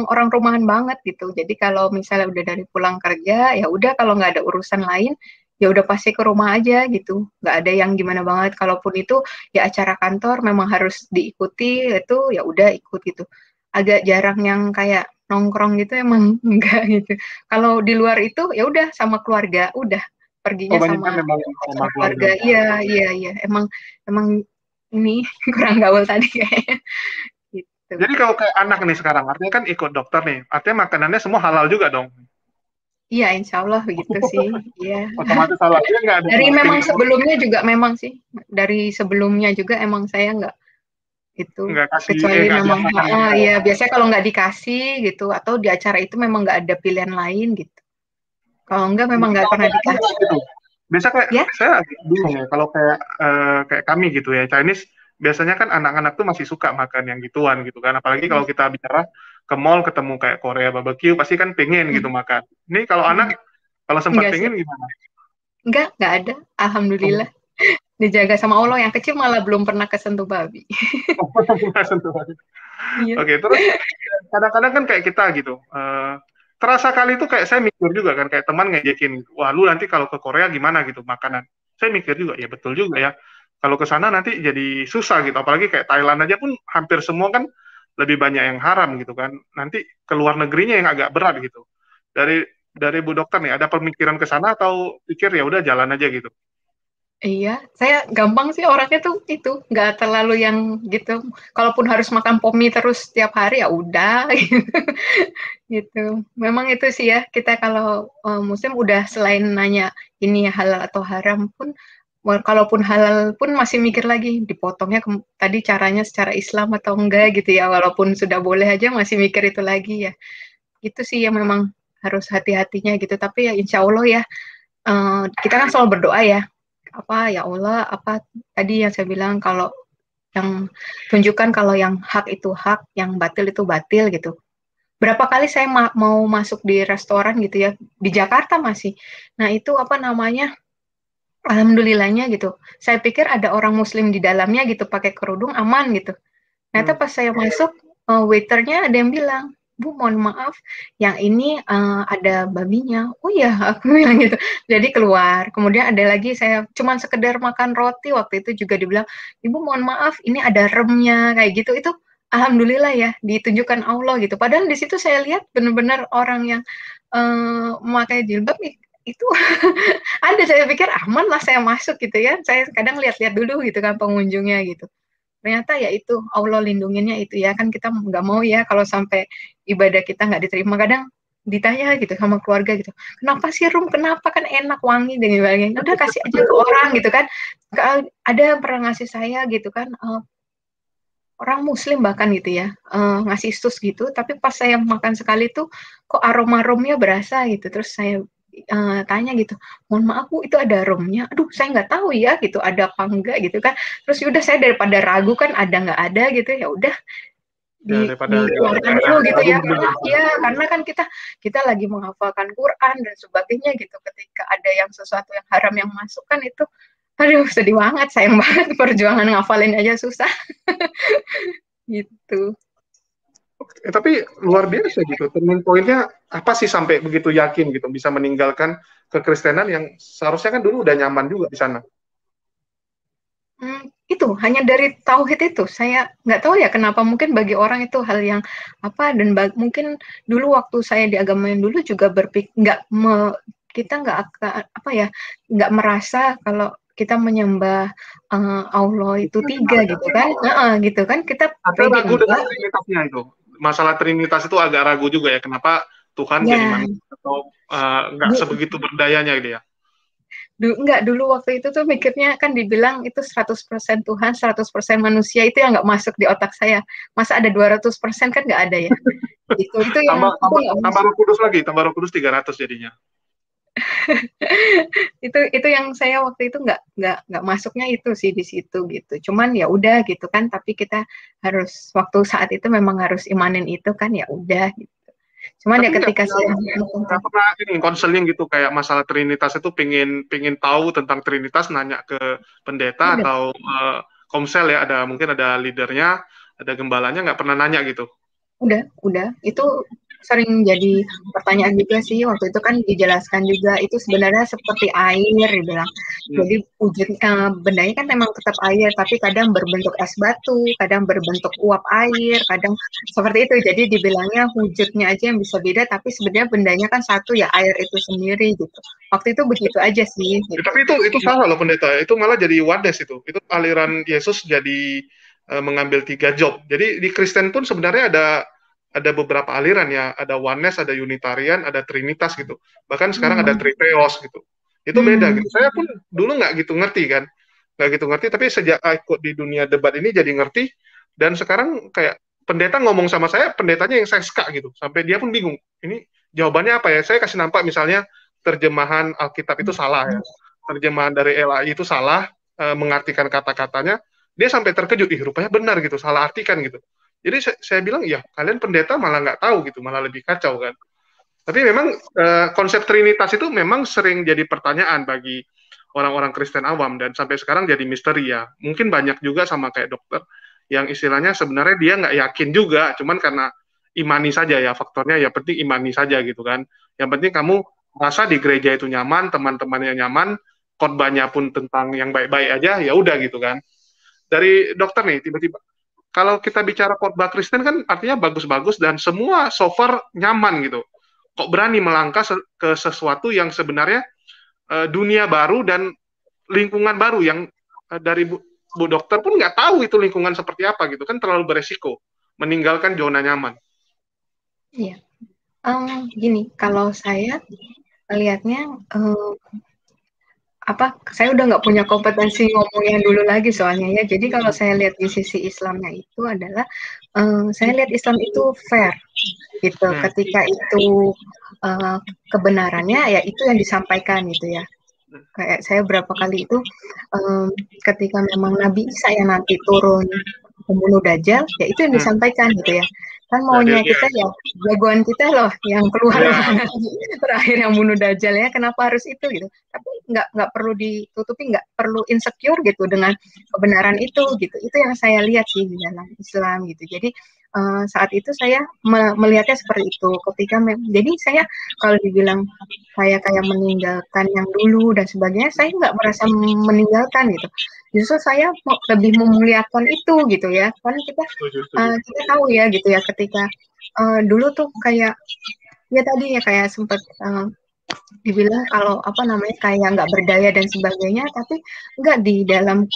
orang rumahan banget gitu. Jadi kalau misalnya udah dari pulang kerja, ya udah kalau nggak ada urusan lain, ya udah pasti ke rumah aja gitu. Nggak ada yang gimana banget. Kalaupun itu ya acara kantor memang harus diikuti, itu ya udah ikut gitu. Agak jarang yang kayak nongkrong gitu emang enggak gitu. Kalau di luar itu ya udah sama keluarga, udah Oh, perginya banyak kan sama memang sama acara keluarga. keluarga. Iya, iya, iya. Emang ini kurang gaul tadi kayaknya gitu. Jadi kalau kayak anak nih sekarang, artinya kan ikut dokter nih, artinya makanannya semua halal juga dong. Iya, insya Allah begitu sih. Iya. Otomatis halal, dia nggak ada Dari posting, memang sebelumnya juga memang sih. Dari sebelumnya juga emang saya nggak itu. nggak kasih, Kecuali nggak memang, diapakan gitu ya. iya biasanya kalau nggak dikasih gitu atau di acara itu memang nggak ada pilihan lain gitu. Kalau enggak memang Jadi nggak kalau pernah kayak kamu nggak dikasih. gitu. Biasa kayak Ya, saya agak bingung ya, kalau kayak kami gitu ya, Chinese biasanya kan anak-anak tuh masih suka makan yang gituan gitu kan. Apalagi kalau kita bicara ke mall ketemu kayak Korea barbecue, pasti kan pengen gitu makan. Ini kalau anak, kalau sempat enggak sih. pengen gimana? Enggak ada. Alhamdulillah. Oh, Dijaga sama Allah, yang kecil malah belum pernah kesentuh babi. sentuh. Iya. Oke, terus kadang-kadang kan kayak kita gitu. Terasa kali itu kayak saya mikir juga kan, kayak teman ngejekin, wah lu nanti kalau ke Korea gimana gitu makanan. Saya mikir juga, ya betul juga ya. Kalau ke sana nanti jadi susah gitu, apalagi kayak Thailand aja pun hampir semua kan lebih banyak yang haram gitu kan. Nanti ke luar negerinya yang agak berat gitu. Dari Bu Dokter nih, ada pemikiran ke sana atau pikir ya udah jalan aja gitu? Iya, saya gampang sih orangnya tuh itu, nggak terlalu yang gitu. Kalaupun harus makan pomi terus tiap hari ya udah gitu. Memang itu sih ya, kita kalau muslim udah selain nanya ini halal atau haram pun, kalaupun halal pun masih mikir lagi dipotongnya tadi caranya secara Islam atau enggak gitu ya. Walaupun sudah boleh aja masih mikir itu lagi ya. Itu sih yang memang harus hati-hatinya gitu. Tapi ya insya Allah ya, kita kan selalu berdoa ya, apa ya Allah, apa tadi yang saya bilang, kalau yang tunjukkan kalau yang hak itu hak, yang batil itu batil gitu. Berapa kali saya mau masuk di restoran gitu ya, di Jakarta masih. Nah itu apa namanya, alhamdulillahnya gitu. Saya pikir ada orang muslim di dalamnya gitu, pakai kerudung aman gitu. Ternyata Hmm. pas saya masuk, waiternya ada yang bilang, Bu, mohon maaf, yang ini ada babinya. Oh ya, aku bilang gitu. Jadi keluar. Kemudian ada lagi, saya cuman sekedar makan roti, waktu itu juga dibilang, Ibu mohon maaf, ini ada remnya, kayak gitu. Itu alhamdulillah ya, ditunjukkan Allah gitu. Padahal di situ saya lihat benar-benar orang yang memakai jilbab itu ada, saya pikir aman lah saya masuk gitu ya. Saya kadang lihat-lihat dulu gitu kan pengunjungnya gitu. Ternyata ya itu Allah lindunginnya itu ya, kan kita nggak mau ya kalau sampai ibadah kita nggak diterima. Kadang ditanya gitu sama keluarga gitu, kenapa sih Rum, kenapa, kan enak wangi dan sebagainya, udah kasih aja ke orang gitu kan. Ada yang pernah ngasih saya gitu kan, orang muslim bahkan gitu ya, ngasih sus gitu, tapi pas saya makan sekali tuh kok aroma-aromanya berasa gitu. Terus saya tanya gitu, mohon maaf Bu, itu ada aromanya, aduh saya nggak tahu ya gitu ada apa enggak gitu kan. Terus yaudah saya daripada ragu kan ada nggak ada gitu, ya udah Ya daripada dikeluarkan dulu gitu ragu ya, mending karena kan kita lagi menghafalkan Quran dan sebagainya gitu, ketika ada yang sesuatu yang haram yang masuk kan itu, aduh sedih banget, sayang banget, perjuangan ngafalin aja susah gitu. Tapi luar biasa gitu. Turning pointnya apa sih sampai begitu yakin gitu bisa meninggalkan kekristenan yang seharusnya kan dulu udah nyaman juga di sana. Itu hanya dari tauhid itu, saya nggak tahu ya kenapa, mungkin bagi orang itu hal yang apa, dan mungkin dulu waktu saya di agama yang dulu juga berpikir nggak kita nggak apa ya, nggak merasa kalau kita menyembah Allah itu Itu tiga gimana? gitu kan, gitu kan kita Saya pede ragu dengan enggak? trinitasnya itu. Masalah trinitas itu agak ragu juga ya. Kenapa Tuhan jadi Ya, manusia atau nggak sebegitu berdayanya dia? enggak, dulu waktu itu tuh mikirnya kan dibilang itu 100% Tuhan, 100% manusia, itu yang nggak masuk di otak saya. Masa ada 200% kan nggak ada ya. Itu yang Tambah itu tambah nggak tambah masuk. Roh Kudus lagi, tambah Roh Kudus 300 jadinya. Itu yang saya waktu itu nggak masuknya itu sih di situ gitu. Cuman ya udah gitu kan, tapi kita harus waktu saat itu memang harus imanin itu kan, ya udah gitu. Cuman ya Tapi ketika saya nggak pernah ini konseling gitu kayak masalah Trinitas itu pingin pingin tahu tentang Trinitas nanya ke pendeta udah atau komsel ya, ada mungkin ada leadernya, ada gembalanya, nggak pernah nanya gitu. udah itu sering jadi pertanyaan juga sih. Waktu itu kan dijelaskan juga itu sebenarnya seperti air dibilang. Hmm. Jadi wujud bendanya kan memang tetap air, tapi kadang berbentuk es batu, kadang berbentuk uap air, kadang seperti itu. Jadi dibilangnya wujudnya aja yang bisa beda, tapi sebenarnya bendanya kan satu ya, air itu sendiri gitu. Waktu itu begitu aja sih Ya, gitu. tapi itu salah loh pendeta, itu malah jadi wades itu aliran Yesus jadi mengambil 3 job. Jadi di Kristen pun sebenarnya ada beberapa aliran ya, ada oneness, ada Unitarian, ada Trinitas gitu. Bahkan sekarang ada Triteos gitu. Itu beda gitu. Saya pun dulu nggak gitu ngerti kan, nggak gitu ngerti. Tapi sejak ikut di dunia debat ini jadi ngerti. Dan sekarang kayak pendeta ngomong sama saya, pendetanya yang saya suka gitu. Sampai dia pun bingung. Ini jawabannya apa ya? Saya kasih nampak misalnya terjemahan Alkitab itu salah ya. Terjemahan dari LAI itu salah, mengartikan kata-katanya. Dia sampai terkejut, ih rupanya benar gitu, salah artikan gitu. Jadi saya bilang, ya kalian pendeta malah nggak tahu gitu, malah lebih kacau kan. Tapi memang konsep Trinitas itu memang sering jadi pertanyaan bagi orang-orang Kristen awam dan sampai sekarang jadi misteri ya. Mungkin banyak juga sama kayak dokter yang istilahnya sebenarnya dia nggak yakin juga, cuman karena imani saja ya, faktornya ya penting imani saja gitu kan. Yang penting kamu merasa di gereja itu nyaman, teman-temannya nyaman, khotbahnya pun tentang yang baik-baik aja, ya udah gitu kan. Dari dokter nih tiba-tiba kalau kita bicara khotbah Kristen kan artinya bagus-bagus dan semua so far nyaman gitu. Kok berani melangkah ke sesuatu yang sebenarnya dunia baru dan lingkungan baru yang dari Bu Dokter pun nggak tahu itu lingkungan seperti apa gitu kan, terlalu beresiko meninggalkan zona nyaman. Iya. Gini, kalau saya lihatnya saya udah nggak punya kompetensi ngomong yang dulu lagi soalnya ya. Jadi kalau saya lihat di sisi Islamnya itu adalah saya lihat Islam itu fair gitu. Ketika itu kebenarannya ya itu yang disampaikan gitu ya. Kayak saya berapa kali itu ketika memang Nabi Isa yang nanti turun pembunuh Dajjal, ya itu yang disampaikan gitu ya. Kan maunya kita ya jagoan kita loh yang keluar terakhir yang bunuh Dajjal ya, kenapa harus itu gitu. Tapi nggak perlu ditutupi, nggak perlu insecure gitu dengan kebenaran itu gitu. Itu yang saya lihat sih di dalam Islam gitu. Jadi saat itu saya melihatnya seperti itu. Jadi saya kalau dibilang saya kayak meninggalkan yang dulu dan sebagainya, saya nggak merasa meninggalkan gitu. Justru saya lebih memuliakan itu gitu ya. Kan kita tahu ya gitu ya, ketika dulu tuh kayak ya tadi ya kayak sempat dibilang kalau kayak nggak berdaya dan sebagainya, tapi nggak, di dalam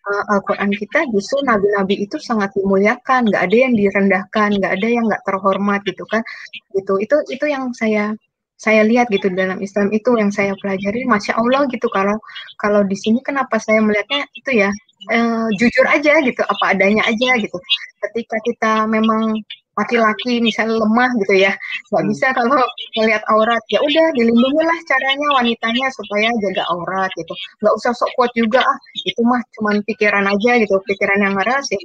Al-Quran kita justru nabi-nabi itu sangat dimuliakan, nggak ada yang direndahkan, nggak ada yang nggak terhormat gitu kan. Gitu. Itu yang saya lihat gitu dalam Islam, itu yang saya pelajari. Masya Allah gitu. Kalau di sini kenapa saya melihatnya itu ya jujur aja gitu, apa adanya aja gitu. Ketika kita memang laki-laki misalnya lemah gitu ya, nggak bisa kalau melihat aurat, ya udah dilindungilah caranya wanitanya supaya jaga aurat gitu. Nggak usah sok kuat juga, itu mah cuman pikiran aja gitu, pikiran yang ngeras ya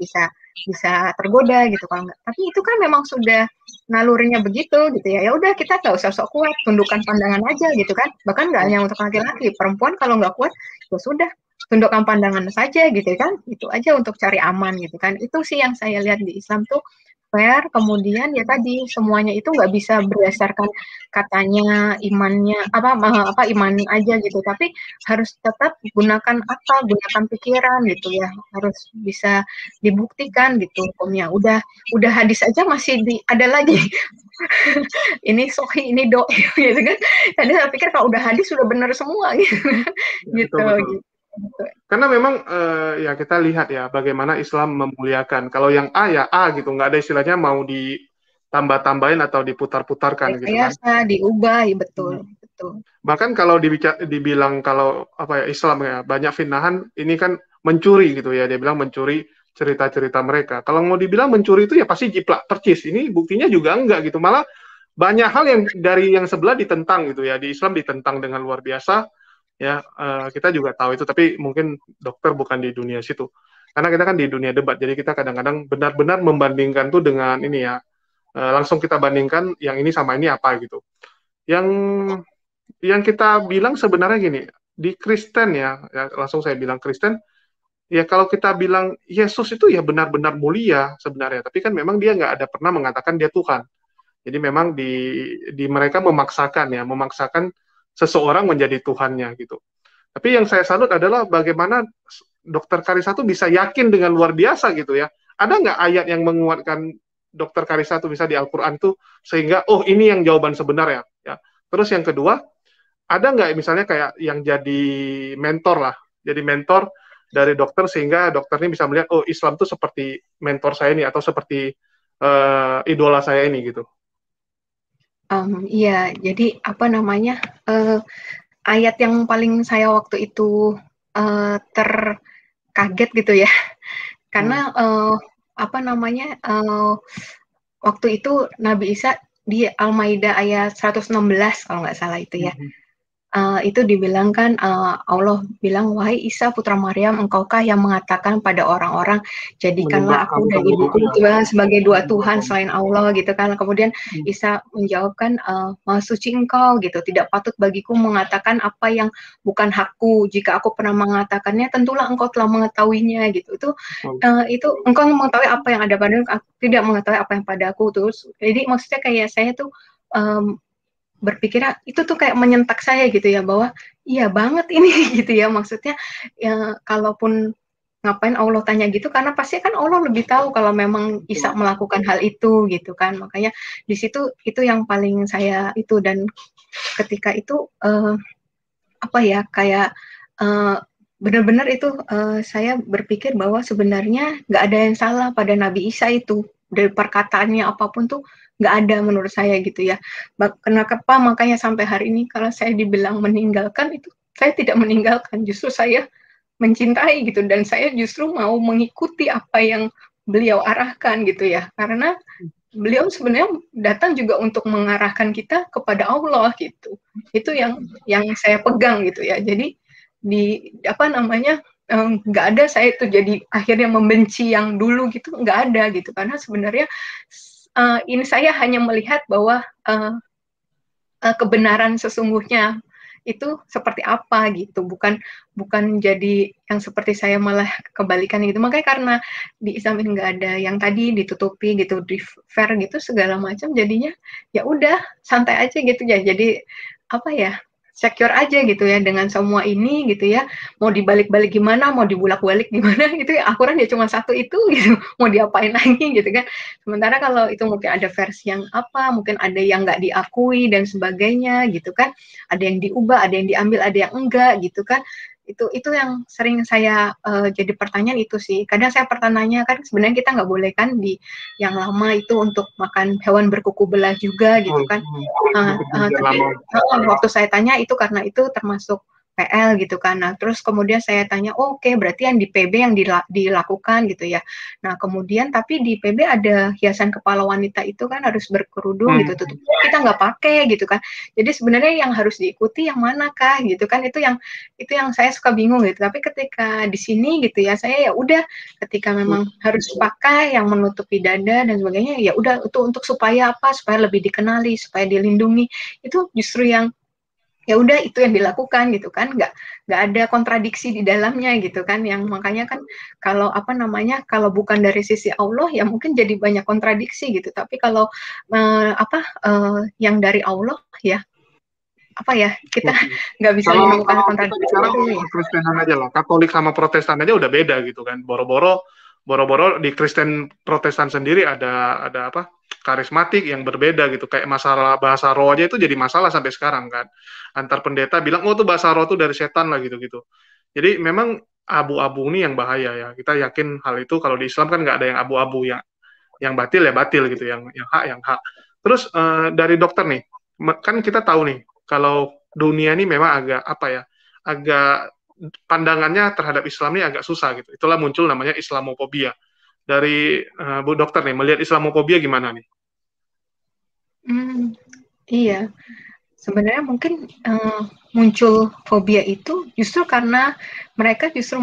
bisa tergoda gitu kalau nggak. Tapi itu kan memang sudah nalurinya begitu gitu ya. Ya udah kita nggak usah sok kuat, tundukkan pandangan aja gitu kan. Bahkan nggak hanya untuk laki-laki, perempuan kalau nggak kuat ya sudah tundukkan pandangan saja gitu kan. Itu aja untuk cari aman gitu kan. Itu sih yang saya lihat di Islam tuh fair. Kemudian ya tadi semuanya itu nggak bisa berdasarkan katanya imannya iman aja gitu, tapi harus tetap gunakan akal, gunakan pikiran gitu ya, harus bisa dibuktikan gitu hukumnya. Udah hadis aja masih ada lagi ini sohi, ini do gitu kan. Tadi saya pikir kalau udah hadis sudah benar semua gitu. Betul. Karena memang ya kita lihat ya bagaimana Islam memuliakan. Kalau yang A ya A gitu, nggak ada istilahnya mau ditambah-tambahin atau diputar-putarkan gitu kan. Rekayasa, diubah, ya betul, Hmm. betul. Bahkan kalau dibilang kalau apa ya Islam ya banyak fitnahan, ini kan mencuri gitu ya. Dia bilang mencuri cerita-cerita mereka. Kalau mau dibilang mencuri itu ya pasti jiplak percis. Ini buktinya juga enggak gitu. Malah banyak hal yang dari yang sebelah ditentang gitu ya. Di Islam ditentang dengan luar biasa ya. Kita juga tahu itu, tapi mungkin dokter bukan di dunia situ. Karena kita kan di dunia debat, jadi kita kadang-kadang benar-benar membandingkan tuh dengan ini ya. Langsung kita bandingkan yang ini sama ini apa gitu. Yang kita bilang sebenarnya gini, di Kristen ya langsung saya bilang Kristen, ya kalau kita bilang Yesus itu ya benar-benar mulia sebenarnya, tapi kan memang dia nggak ada pernah mengatakan dia Tuhan. Jadi memang di mereka memaksakan seseorang menjadi Tuhannya gitu. Tapi yang saya salut adalah bagaimana Dokter Karisa itu bisa yakin dengan luar biasa gitu ya. Ada nggak ayat yang menguatkan Dokter Karisa itu bisa di Al-Quran tuh sehingga oh ini yang jawaban sebenarnya ya. Terus yang kedua, ada nggak misalnya kayak yang jadi mentor lah, jadi mentor dari dokter sehingga dokter ini bisa melihat oh Islam tuh seperti mentor saya ini atau seperti idola saya ini gitu. Iya, jadi apa namanya, ayat yang paling saya waktu itu terkaget gitu ya, karena apa namanya, waktu itu Nabi Isa di Al-Maidah ayat 116 kalau nggak salah itu ya. Itu dibilang kan Allah bilang, wahai Isa putra Maryam, engkaukah yang mengatakan pada orang-orang, jadikanlah aku dan ibuku sebagai dua Tuhan selain Allah gitu kan. Kemudian Isa menjawabkan, maha suci engkau gitu, tidak patut bagiku mengatakan apa yang bukan hakku. Jika aku pernah mengatakannya, tentulah engkau telah mengetahuinya gitu. Itu engkau mengetahui apa yang ada padaku, aku tidak mengetahui apa yang padaku. Terus jadi maksudnya kayak saya tuh berpikir itu tuh kayak menyentak saya gitu ya, bahwa iya banget ini gitu ya, maksudnya ya kalaupun ngapain Allah tanya gitu, karena pasti kan Allah lebih tahu kalau memang Isa melakukan hal itu gitu kan. Makanya di situ itu yang paling saya itu, dan ketika itu apa ya, kayak benar-benar itu saya berpikir bahwa sebenarnya nggak ada yang salah pada Nabi Isa itu, dari perkataannya apapun tuh nggak ada menurut saya gitu ya. Kenapa makanya sampai hari ini kalau saya dibilang meninggalkan, itu saya tidak meninggalkan, justru saya mencintai gitu, dan saya justru mau mengikuti apa yang beliau arahkan gitu ya, karena beliau sebenarnya datang juga untuk mengarahkan kita kepada Allah gitu. Itu yang saya pegang gitu ya. Jadi di apa namanya, nggak ada saya itu jadi akhirnya membenci yang dulu gitu, nggak ada gitu, karena sebenarnya ini saya hanya melihat bahwa kebenaran sesungguhnya itu seperti apa gitu, bukan jadi yang seperti saya malah kebalikan gitu. Makanya karena di Islam ini nggak ada yang tadi ditutupi gitu, di fair gitu segala macam, jadinya ya udah santai aja gitu ya. Jadi apa ya, secure aja gitu ya dengan semua ini gitu ya. Mau dibalik-balik gimana, mau dibulak-balik gimana gitu ya, Al-Quran ya cuma satu itu gitu, mau diapain lagi gitu kan. Sementara kalau itu mungkin ada versi yang apa, mungkin ada yang nggak diakui dan sebagainya gitu kan, ada yang diubah, ada yang diambil, ada yang enggak gitu kan. Itu yang sering saya jadi pertanyaan itu sih. Kadang saya pertanyaannya kan, sebenarnya kita nggak boleh kan di yang lama itu untuk makan hewan berkuku belah juga gitu kan. Tapi waktu saya tanya itu karena itu termasuk PL gitu kan. Nah, terus kemudian saya tanya, oh, oke, berarti yang di PB yang dilakukan gitu ya. Nah, kemudian tapi di PB ada hiasan kepala wanita itu kan harus berkerudung gitu, tutup kita nggak pakai gitu kan. Jadi sebenarnya yang harus diikuti yang manakah gitu kan, itu yang saya suka bingung gitu. Tapi ketika di sini gitu ya, saya ya udah, ketika memang harus pakai yang menutupi dada dan sebagainya, ya udah, itu untuk supaya apa, supaya lebih dikenali, supaya dilindungi, itu justru yang ya udah itu yang dilakukan gitu kan, nggak ada kontradiksi di dalamnya gitu kan. Yang makanya kan kalau apa namanya, kalau bukan dari sisi Allah ya mungkin jadi banyak kontradiksi gitu, tapi kalau yang dari Allah ya apa ya, kita nggak bisa menemukan kontradiksi. Kalau Kristenan aja lah, Katolik sama Protestan aja udah beda gitu kan. Boro-boro di Kristen Protestan sendiri ada apa, karismatik yang berbeda gitu, kayak masalah bahasa roh aja itu jadi masalah sampai sekarang kan. Antar pendeta bilang oh tuh bahasa roh tuh dari setan lah gitu. Jadi memang abu-abu ini yang bahaya ya. Kita yakin hal itu. Kalau di Islam kan nggak ada yang abu-abu, yang batil ya batil gitu, yang hak yang hak. Terus dari dokter nih, kan kita tahu nih kalau dunia ini memang agak apa ya, agak pandangannya terhadap Islam ini agak susah gitu. Itulah muncul namanya Islamofobia. Dari Bu Dokter nih, melihat Islamofobia gimana nih? Iya, sebenarnya mungkin muncul fobia itu justru karena mereka justru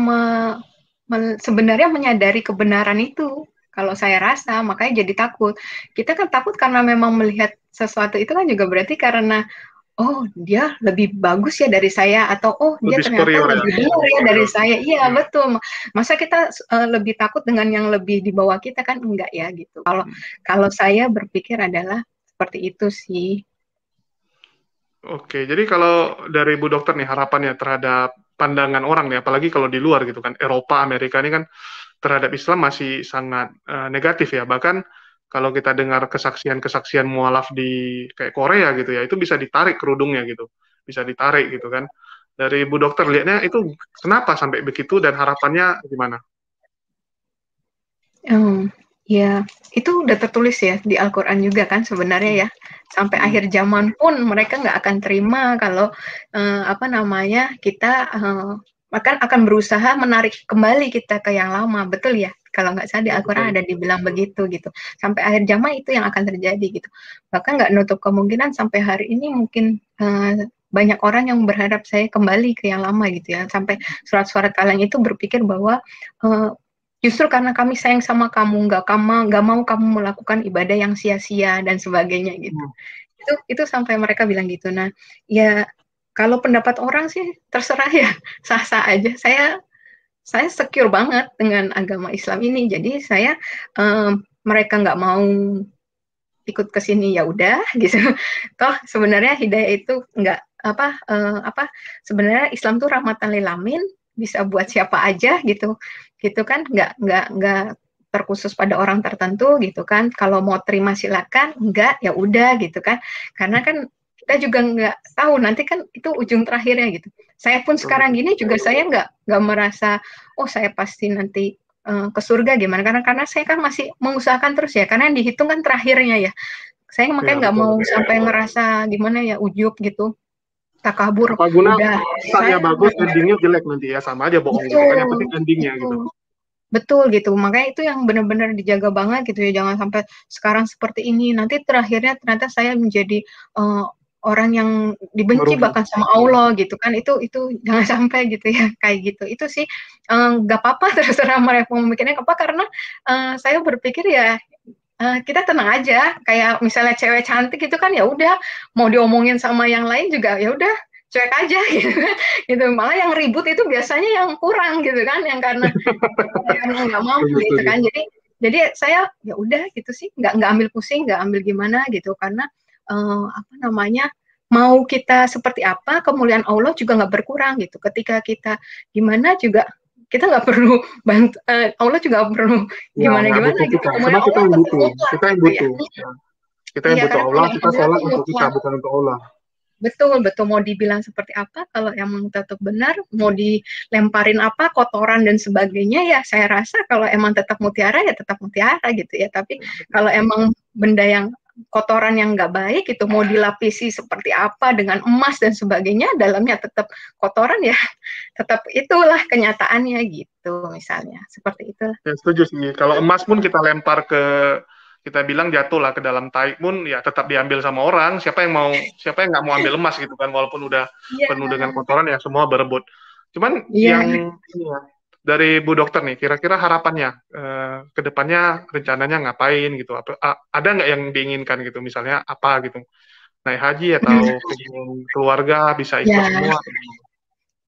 sebenarnya menyadari kebenaran itu. Kalau saya rasa, makanya jadi takut. Kita kan takut karena memang melihat sesuatu itu kan juga berarti karena oh dia lebih bagus ya dari saya, atau oh dia Lebih ternyata superior ya. lebih benar ya dari saya. Iya betul. Masa kita lebih takut dengan yang lebih di bawah kita, kan enggak ya gitu. Kalau saya berpikir adalah seperti itu sih. Oke, jadi kalau dari Bu Dokter nih harapannya terhadap pandangan orang nih, apalagi kalau di luar gitu kan, Eropa, Amerika ini kan terhadap Islam masih sangat negatif ya. Bahkan kalau kita dengar kesaksian-kesaksian mualaf di kayak Korea gitu ya, itu bisa ditarik kerudungnya gitu, bisa ditarik gitu kan. Dari Bu Dokter lihatnya itu kenapa sampai begitu dan harapannya gimana? Ya, itu udah tertulis ya di Al-Quran juga kan sebenarnya ya. Sampai akhir zaman pun mereka nggak akan terima kalau kita akan berusaha menarik kembali kita ke yang lama, betul ya? Kalau nggak salah di Al-Quran ada dibilang begitu gitu. Sampai akhir zaman itu yang akan terjadi gitu. Bahkan nggak nutup kemungkinan sampai hari ini mungkin banyak orang yang berharap saya kembali ke yang lama gitu ya. Sampai surat-surat kaleng itu berpikir bahwa justru karena kami sayang sama kamu, nggak mau kamu melakukan ibadah yang sia-sia dan sebagainya gitu. Itu sampai mereka bilang gitu. Nah, ya kalau pendapat orang sih terserah ya, sah-sah aja. Saya secure banget dengan agama Islam ini. Jadi mereka nggak mau ikut ke sini ya udah gitu. Toh sebenarnya hidayah itu nggak sebenarnya Islam tuh rahmatan lil alamin, bisa buat siapa aja gitu kan, nggak terkhusus pada orang tertentu gitu kan. Kalau mau terima silakan, enggak ya udah gitu kan, karena kan kita juga nggak tahu nanti kan itu ujung terakhirnya gitu. Saya pun sekarang gini juga saya nggak merasa oh saya pasti nanti ke surga gimana, karena saya kan masih mengusahakan terus ya, karena yang dihitung kan terakhirnya ya. Saya makanya nggak mau sampai ngerasa gimana ya, ujub gitu, takabur. Apa guna Udah startnya bagus, endingnya jelek nanti ya, sama aja bohong gitu kan, yang penting endingnya gitu. Betul gitu, makanya itu yang benar-benar dijaga banget gitu ya, jangan sampai sekarang seperti ini, nanti terakhirnya ternyata saya menjadi orang yang dibenci bahkan sama Allah gitu kan, itu jangan sampai gitu ya, kayak gitu. Itu sih nggak apa-apa terserah mereka memikirnya apa, karena saya berpikir ya kita tenang aja, kayak misalnya cewek cantik itu kan ya udah, mau diomongin sama yang lain juga ya udah cuek aja gitu. Malah yang ribut itu biasanya yang kurang gitu kan, yang karena nggak mau gitu kan. Jadi saya ya udah gitu sih, nggak ambil pusing, nggak ambil gimana gitu, karena mau kita seperti apa, kemuliaan Allah juga nggak berkurang gitu. Ketika kita gimana juga kita nggak perlu bantu, Allah juga nggak perlu gimana gitu. Karena kita yang butuh, kita yang butuh Allah, kita sholat untuk kita, bukan untuk Allah. Betul, mau dibilang seperti apa, kalau emang tetap benar, mau dilemparin apa, kotoran dan sebagainya, ya saya rasa kalau emang tetap mutiara, ya tetap mutiara gitu ya. Tapi kalau emang benda yang kotoran yang nggak baik, itu mau dilapisi seperti apa dengan emas dan sebagainya, dalamnya tetap kotoran, ya tetap itulah kenyataannya gitu, misalnya. Seperti itu. Ya, setuju sih. Kalau emas pun kita lempar kita bilang jatuh lah ke dalam tai pun, ya tetap diambil sama orang. Siapa yang nggak mau ambil emas gitu kan, walaupun udah penuh dengan kotoran, ya semua berebut. Cuman yang dari Bu Dokter nih, kira-kira harapannya ke depannya rencananya ngapain gitu? Ada nggak yang diinginkan gitu? Misalnya apa gitu? Naik haji atau keluarga bisa ikut semua?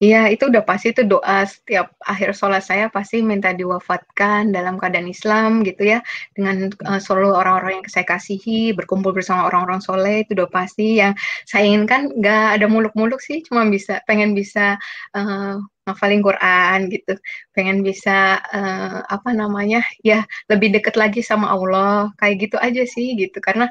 Iya, itu udah pasti, itu doa setiap akhir sholat saya pasti minta diwafatkan dalam keadaan Islam gitu ya, dengan seluruh orang-orang yang saya kasihi, berkumpul bersama orang-orang soleh, itu udah pasti. Yang saya inginkan nggak ada muluk-muluk sih, cuma pengen bisa ngafalin Quran gitu, pengen bisa ya lebih dekat lagi sama Allah, kayak gitu aja sih gitu. Karena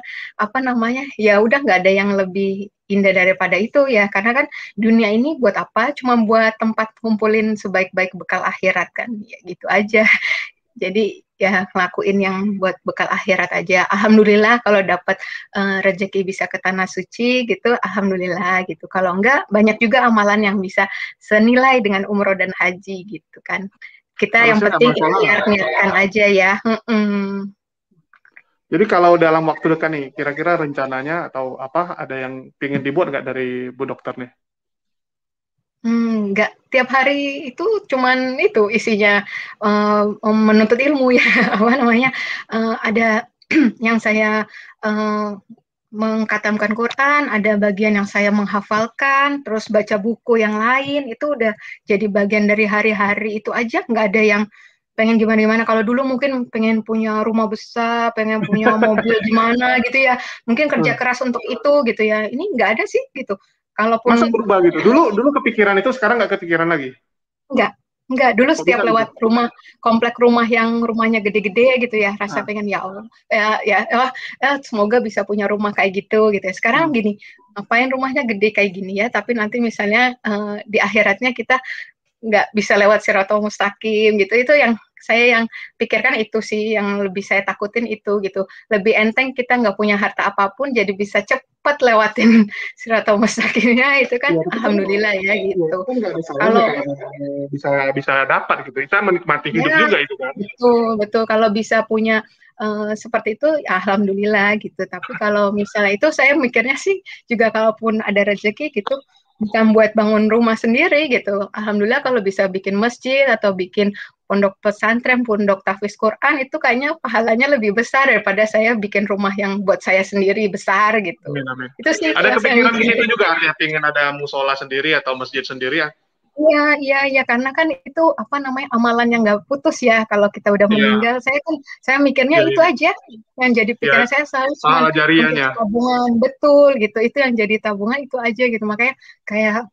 ya udah nggak ada yang lebih indah daripada itu ya, karena kan dunia ini buat apa? Cuma buat tempat kumpulin sebaik-baik bekal akhirat kan, ya gitu aja. Jadi ya ngelakuin yang buat bekal akhirat aja. Alhamdulillah kalau dapat rezeki bisa ke tanah suci gitu, alhamdulillah gitu. Kalau enggak, banyak juga amalan yang bisa senilai dengan umroh dan haji gitu kan. Kita yang Harusnya nggak penting masalah lah. ikhtiar niatkan aja ya. Jadi kalau dalam waktu dekat nih, kira-kira rencananya atau apa ada yang ingin dibuat nggak dari Bu Dokter nih? Nggak tiap hari itu cuman itu isinya menuntut ilmu ya apa namanya ada yang saya mengkatamkan Quran, ada bagian yang saya menghafalkan, terus baca buku yang lain itu udah jadi bagian dari hari-hari itu aja, nggak ada yang pengen gimana-gimana. Kalau dulu mungkin pengen punya rumah besar, pengen punya mobil gimana gitu ya, mungkin kerja Hmm. keras untuk itu gitu ya. Ini nggak ada sih gitu. Masa Kalaupun berubah gitu? Dulu kepikiran itu, sekarang nggak kepikiran lagi? Enggak, enggak. Dulu Kok setiap bisa gitu? lewat rumah, komplek rumah yang rumahnya gede-gede gitu ya, rasa Nah, pengen ya Allah, semoga bisa punya rumah kayak gitu ya. Sekarang hmm. gini, ngapain rumahnya gede kayak gini ya, tapi nanti misalnya di akhiratnya kita nggak bisa lewat Siratal Mustaqim gitu. Itu yang saya yang pikirkan itu sih, yang lebih saya takutin itu gitu. Lebih enteng kita nggak punya harta apapun, jadi bisa cepat lewatin Siratal Mustaqimnya itu kan, Ya, tapi kan, alhamdulillah ya ya, itu gitu. kan nggak ada salahnya Kalau kalau bisa bisa dapat gitu. Kita menikmati hidup ya, juga itu kan. betul, betul. Kalau bisa punya seperti itu, ya alhamdulillah gitu. Tapi kalau misalnya itu, saya mikirnya sih juga kalaupun ada rezeki gitu, bukan buat bangun rumah sendiri gitu. Alhamdulillah kalau bisa bikin masjid atau bikin pondok pesantren, pondok tahfiz Quran, itu kayaknya pahalanya lebih besar daripada saya bikin rumah yang buat saya sendiri besar gitu. Amin, amin. Itu sih Ada yang saya kepikiran ke mikir. situ juga, ya, pengen ada musola sendiri atau masjid sendiri ya? Iya, iya, iya, karena kan itu apa namanya amalan yang nggak putus ya kalau kita udah Iya, meninggal. Saya mikirnya jadi itu aja yang jadi ya pikiran saya selalu cuma pahala untuk jariahnya. tabungan, betul gitu. Itu yang jadi tabungan itu aja gitu. Makanya kayak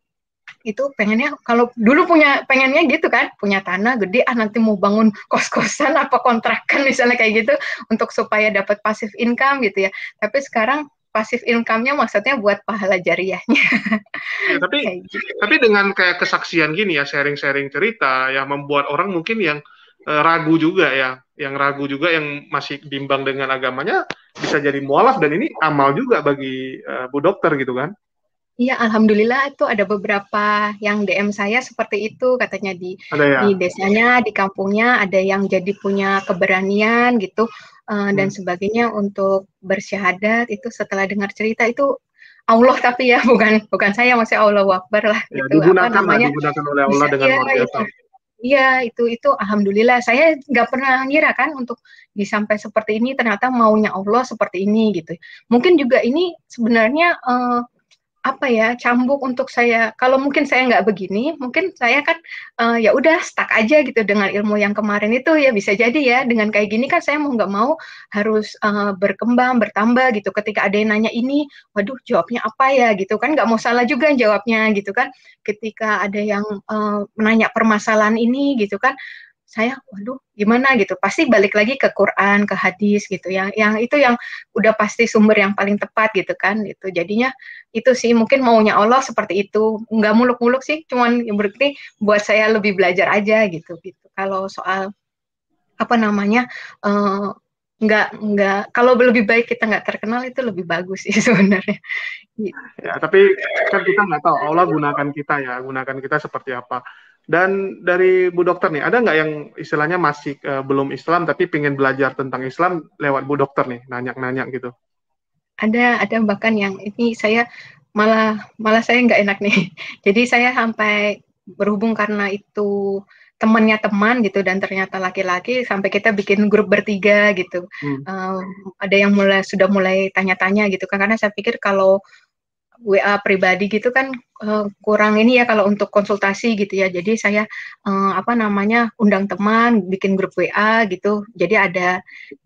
itu pengennya kalau dulu pengennya gitu kan, punya tanah gede nanti mau bangun kos-kosan apa kontrakan misalnya kayak gitu untuk supaya dapat passive income gitu ya. Tapi sekarang passive income-nya maksudnya buat pahala jariahnya Ya, tapi kayak gitu. dengan kayak kesaksian gini ya, sharing-sharing cerita yang membuat orang mungkin yang ragu juga ya, yang ragu juga, yang masih bimbang dengan agamanya, bisa jadi mualaf, dan ini amal juga bagi Bu Dokter gitu kan. Iya, alhamdulillah itu ada beberapa yang DM saya seperti itu, katanya Ada ya. di desanya, di kampungnya ada yang jadi punya keberanian gitu dan Hmm. sebagainya untuk bersyahadat itu setelah dengar cerita itu Allah tapi ya bukan bukan saya masih Allah Akbar lah Ya, gitu apa namanya digunakan oleh Allah bisa dengan ya luar biasa. itu iya itu alhamdulillah saya nggak pernah ngira kan untuk disampai seperti ini ternyata maunya Allah seperti ini gitu mungkin juga ini sebenarnya apa ya cambuk untuk saya kalau mungkin saya nggak begini mungkin saya kan ya udah stuck aja gitu dengan ilmu yang kemarin itu ya bisa jadi ya dengan kayak gini kan saya mau nggak mau harus berkembang bertambah gitu ketika ada yang nanya ini waduh jawabnya apa ya gitu kan nggak mau salah juga jawabnya gitu kan ketika ada yang menanya permasalahan ini gitu kan saya waduh gimana gitu pasti balik lagi ke Quran ke hadis gitu yang itu yang udah pasti sumber yang paling tepat gitu kan itu jadinya itu sih mungkin maunya Allah seperti itu nggak muluk-muluk sih cuman berarti buat saya lebih belajar aja gitu gitu kalau soal apa namanya uh, nggak kalau lebih baik kita nggak terkenal itu lebih bagus sih sebenarnya gitu. Ya, tapi kan kita nggak tahu Allah gunakan kita ya, gunakan kita seperti apa. Dan dari Bu Dokter nih, ada nggak yang istilahnya masih belum Islam tapi pengen belajar tentang Islam lewat Bu Dokter nih, nanya-nanya gitu? Ada bahkan yang ini saya malah malah saya nggak enak nih. Jadi saya sampai berhubung karena itu temannya teman gitu dan ternyata laki-laki sampai kita bikin grup bertiga gitu. Hmm. Ada yang sudah mulai tanya-tanya gitu kan karena saya pikir kalau WA pribadi gitu kan kurang ini ya kalau untuk konsultasi gitu ya. Jadi saya apa namanya undang teman, bikin grup WA gitu. Jadi ada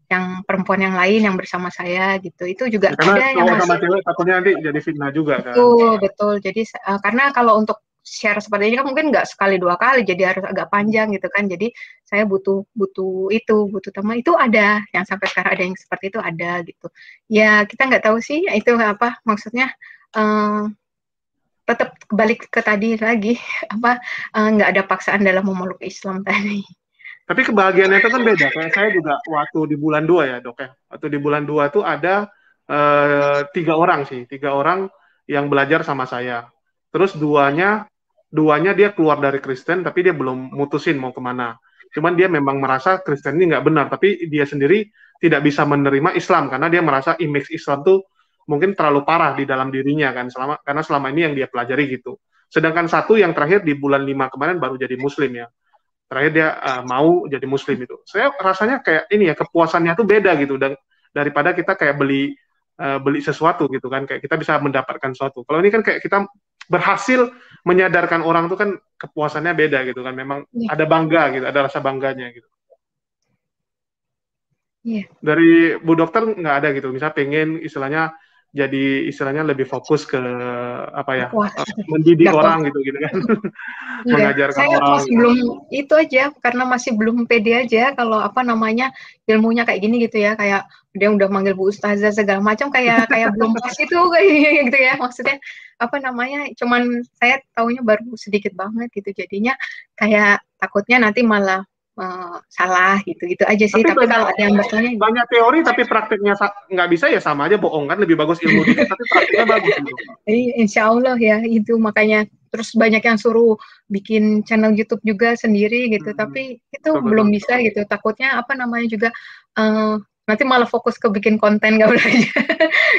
yang perempuan yang lain yang bersama saya gitu. Itu juga Ya, karena ada yang cowok sama masih cewek takutnya nanti jadi fitnah juga kan. betul betul. Jadi karena kalau untuk share seperti ini kan mungkin nggak sekali dua kali, jadi harus agak panjang gitu kan. Jadi saya butuh butuh itu butuh teman itu ada yang sampai sekarang ada yang seperti itu ada gitu. Ya kita nggak tahu sih itu apa maksudnya uh, tetap balik ke tadi lagi apa nggak ada paksaan dalam memeluk Islam tadi. Tapi kebahagiaannya itu kan beda. Kayak saya juga waktu di bulan 2 ya dok ya. Waktu di bulan 2 tuh ada 3 orang sih. 3 orang yang belajar sama saya. Terus duanya dia keluar dari Kristen, tapi dia belum mutusin mau kemana. Cuman dia memang merasa Kristen ini nggak benar, tapi dia sendiri tidak bisa menerima Islam karena dia merasa image Islam tuh mungkin terlalu parah di dalam dirinya kan, karena selama ini yang dia pelajari gitu. Sedangkan satu yang terakhir di bulan 5 kemarin baru jadi Muslim ya. Terakhir dia mau jadi Muslim itu. Saya rasanya kayak ini ya, kepuasannya tuh beda gitu, dan daripada kita kayak beli sesuatu gitu kan, kayak kita bisa mendapatkan sesuatu. Kalau ini kan kayak kita berhasil menyadarkan orang tuh kan kepuasannya beda gitu kan, memang ada bangga gitu, ada rasa bangganya gitu. Dari Bu Dokter nggak ada gitu, misal pengen istilahnya jadi istilahnya lebih fokus ke apa ya, mendidik orang gitu kan. Mengajarkan saya orang. masih belum itu aja, karena masih belum pede aja kalau apa namanya ilmunya kayak gini gitu ya, kayak dia udah manggil Bu Ustazah segala macam, kayak belum pas itu kayak gitu ya, maksudnya apa namanya, cuman saya taunya baru sedikit banget gitu, jadinya kayak takutnya nanti malah salah gitu aja sih. Tapi kalau ada yang bertanya banyak teori tapi prakteknya nggak bisa ya sama aja bohong kan, lebih bagus ilmu dikit tapi prakteknya bagus gitu. Insya Allah ya, itu makanya terus banyak yang suruh bikin channel YouTube juga sendiri gitu, tapi itu belum bisa gitu, takutnya apa namanya juga nanti malah fokus ke bikin konten gak belajar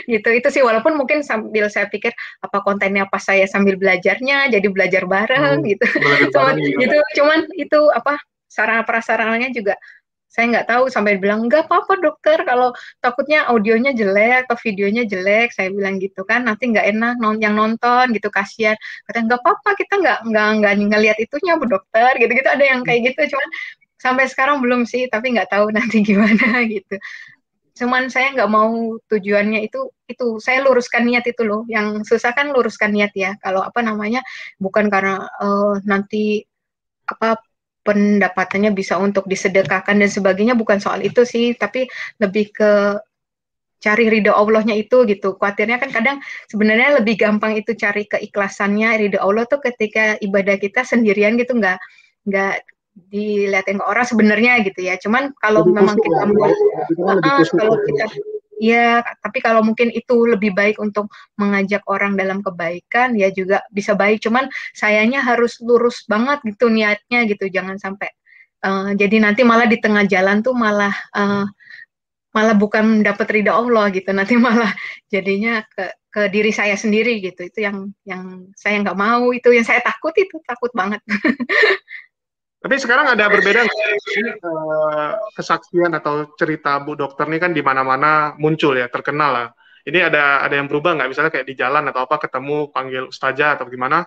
gitu. Itu sih, walaupun mungkin sambil saya pikir apa kontennya pas saya sambil belajarnya jadi belajar bareng gitu. Cuman itu apa sarana prasarananya juga saya nggak tahu, sampai bilang nggak apa-apa dokter kalau takutnya audionya jelek atau videonya jelek, saya bilang gitu kan, nanti nggak enak yang nonton gitu, kasihan. Katanya nggak apa-apa, kita nggak ngelihat itunya Bu Dokter, gitu ada yang kayak gitu. Cuman sampai sekarang belum sih, tapi nggak tahu nanti gimana gitu. Cuman saya nggak mau tujuannya itu saya luruskan niat itu loh, yang susah kan luruskan niat ya, kalau apa namanya bukan karena nanti apa pendapatannya bisa untuk disedekahkan dan sebagainya, bukan soal itu sih, tapi lebih ke cari ridho Allahnya itu gitu. Khawatirnya kan kadang sebenarnya lebih gampang itu cari keikhlasannya, ridho Allah tuh ketika ibadah kita sendirian gitu, nggak dilihatin ke orang sebenarnya gitu ya. Cuman kalau memang kita kalau kita ya, tapi kalau mungkin itu lebih baik untuk mengajak orang dalam kebaikan, ya juga bisa baik. Cuman sayangnya harus lurus banget gitu niatnya gitu, jangan sampai jadi nanti malah di tengah jalan tuh malah bukan dapat ridha Allah gitu, nanti malah jadinya ke diri saya sendiri gitu. Itu yang saya nggak mau, itu yang saya takut banget. Tapi sekarang ada berbeda kesaksian atau cerita Bu Dokter ini kan di mana-mana muncul ya, terkenal lah. Ini ada yang berubah nggak? Misalnya kayak di jalan atau apa ketemu panggil ustazah atau gimana?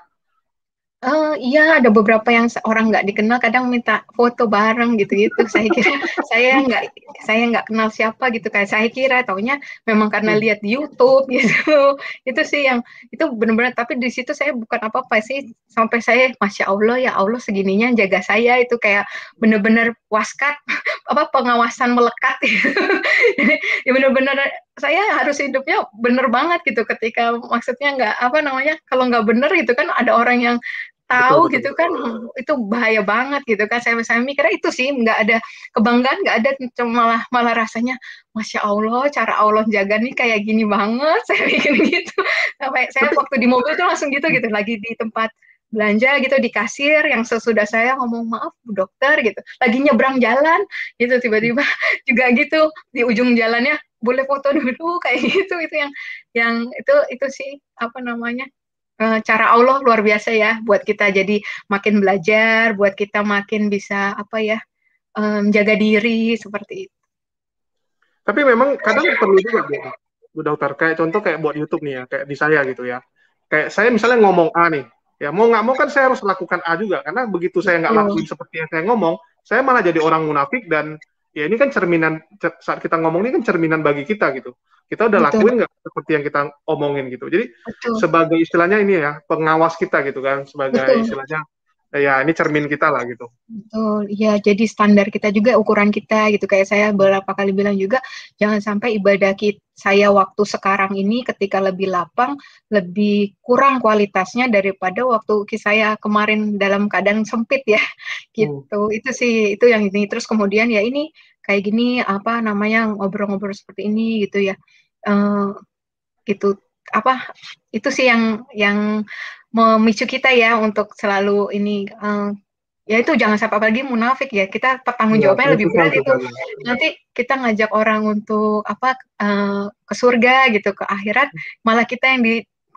Iya, ada beberapa yang orang nggak dikenal kadang minta foto bareng gitu. Saya kira saya nggak kenal siapa gitu, kayak saya kira taunya memang karena lihat di YouTube gitu. Itu sih yang itu benar-benar, tapi di situ saya bukan apa-apa sih, sampai saya Masya Allah, ya Allah segininya jaga saya, itu kayak benar-benar waskat apa pengawasan melekat gitu. Jadi ya benar-benar saya harus hidupnya bener banget gitu, ketika maksudnya nggak apa namanya, kalau nggak bener gitu kan ada orang yang tahu gitu kan, itu bahaya banget gitu kan. Saya mikirnya itu sih, nggak ada kebanggaan, nggak ada, malah rasanya Masya Allah cara Allah jaga nih kayak gini banget, saya mikir gitu. Sampai saya waktu di mobil tuh langsung gitu lagi di tempat belanja gitu, di kasir yang sesudah saya ngomong maaf Bu Dokter gitu, lagi nyebrang jalan gitu, tiba-tiba juga gitu di ujung jalannya boleh foto dulu kayak gitu. Itu yang itu sih apa namanya, cara Allah luar biasa ya buat kita, jadi makin belajar, buat kita makin bisa apa ya, menjaga diri seperti itu. Tapi memang kadang perlu juga Bu Dokter, kayak contoh kayak buat YouTube nih ya, kayak di saya gitu ya. Kayak saya misalnya ngomong A nih, ya mau nggak mau kan saya harus lakukan A juga, karena begitu saya nggak lakuin seperti yang saya ngomong, saya malah jadi orang munafik. Dan ya ini kan cerminan, saat kita ngomong ini kan cerminan bagi kita gitu. Kita udah lakuin nggak seperti yang kita omongin gitu. Jadi sebagai istilahnya ini ya, pengawas kita gitu kan, sebagai istilahnya ya ini cermin kita lah gitu. Betul, ya jadi standar kita juga, ukuran kita gitu. Kayak saya beberapa kali bilang juga, jangan sampai ibadah saya waktu sekarang ini ketika lebih lapang, lebih kurang kualitasnya daripada waktu saya kemarin dalam keadaan sempit ya, gitu. Itu sih, itu yang ini. Terus kemudian ya ini, kayak gini, apa namanya, ngobrol-ngobrol seperti ini gitu ya. Gitu, apa, itu sih yang memicu kita ya untuk selalu ini, ya itu jangan sampai, apalagi munafik ya, kita pertanggung Ya, jawabnya lebih kritikal berat itu. sekali. Nanti kita ngajak orang untuk apa, ke surga gitu, ke akhirat, malah kita yang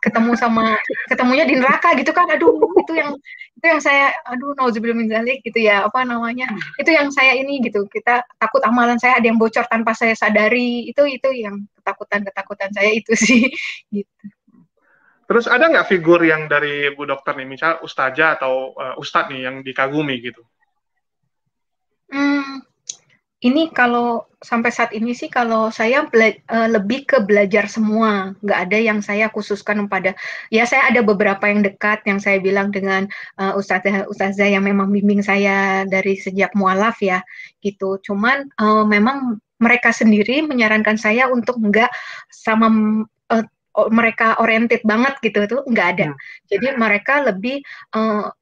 ketemunya di neraka gitu kan. Aduh, itu yang saya, aduh, nauzubillah min dzalik gitu ya, apa namanya? Itu yang saya ini gitu. Kita takut amalan saya ada yang bocor tanpa saya sadari. Itu yang ketakutan saya itu sih gitu. Terus ada nggak figur yang dari Bu Dokter nih, misal ustazah atau ustadz nih yang dikagumi gitu? Ini kalau sampai saat ini sih, kalau saya lebih ke belajar semua, nggak ada yang saya khususkan pada, ya saya ada beberapa yang dekat yang saya bilang dengan ustazah yang memang bimbing saya dari sejak mualaf ya, gitu. Cuman memang mereka sendiri menyarankan saya untuk nggak sama mereka oriented banget gitu, itu nggak ada. Jadi mereka lebih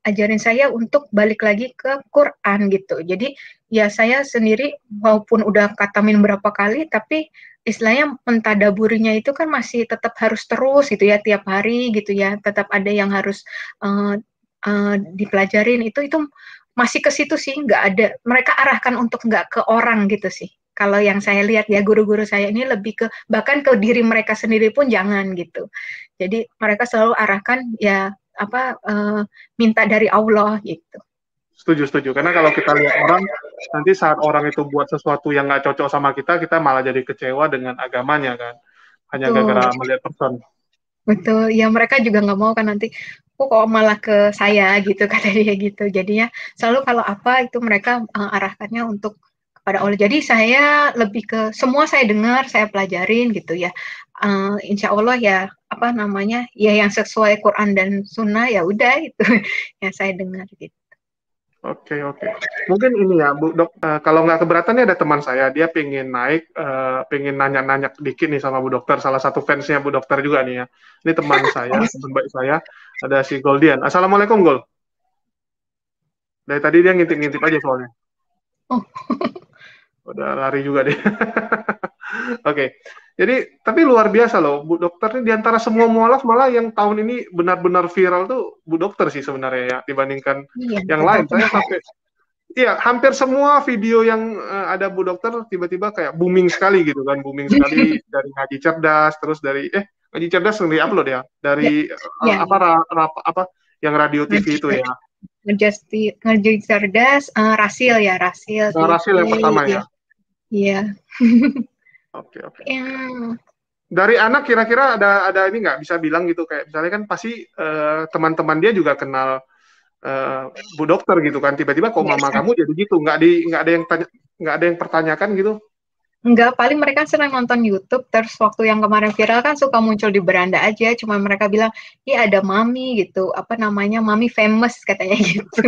ajarin saya untuk balik lagi ke Quran gitu. Jadi ya saya sendiri walaupun udah katamin berapa kali, tapi istilahnya mentadaburinya itu kan masih tetap harus terus gitu ya, tiap hari gitu ya, tetap ada yang harus dipelajarin. Itu masih ke situ sih, nggak ada, mereka arahkan untuk nggak ke orang gitu sih. Kalau yang saya lihat ya, guru-guru saya ini lebih ke, bahkan ke diri mereka sendiri pun jangan gitu. Jadi mereka selalu arahkan ya apa, minta dari Allah gitu. Setuju. Karena kalau kita lihat orang, nanti saat orang itu buat sesuatu yang nggak cocok sama kita malah jadi kecewa dengan agamanya kan. Hanya gara-gara melihat person. Betul, ya mereka juga nggak mau kan nanti, kok malah ke saya gitu, kata dia gitu. Jadinya selalu kalau apa itu mereka arahkannya untuk kepada Allah. Jadi saya lebih ke semua saya dengar, saya pelajarin gitu ya. Insya Allah ya, apa namanya, ya yang sesuai Quran dan Sunnah ya udah itu yang saya dengar gitu. Oke. Mungkin ini ya, Bu Dok, kalau nggak keberatan ya ada teman saya, dia pengen naik, pengen nanya-nanya dikit nih sama Bu Dokter, salah satu fansnya Bu Dokter juga nih ya. Ini teman saya, teman baik saya, ada si Goldian. Assalamualaikum, Gol. Dari tadi dia ngintip-ngintip aja soalnya. Oh. Udah lari juga deh. Oke. Jadi, tapi luar biasa loh, Bu Dokter ini diantara semua mualaf malah yang tahun ini benar-benar viral tuh Bu Dokter sih sebenarnya ya, dibandingkan yang lain. Saya sampai, iya, hampir semua video yang ada Bu Dokter tiba-tiba kayak booming sekali gitu kan, booming sekali dari ngaji cerdas, terus dari ngaji cerdas sendiri upload ya, dari apa yang radio TV itu ya. Ngaji cerdas, Rasil ya, Rasil. Rasil yang pertama ya. Iya. Oke. Dari anak kira-kira ada ini nggak bisa bilang gitu, kayak misalnya kan pasti teman-teman dia juga kenal Bu Dokter gitu kan, tiba-tiba kok mama kamu jadi gitu, nggak ada yang pertanyakan gitu? Enggak, paling mereka sering nonton YouTube, terus waktu yang kemarin viral kan suka muncul di beranda aja, cuma mereka bilang, iya ada mami gitu, apa namanya, mami famous katanya gitu.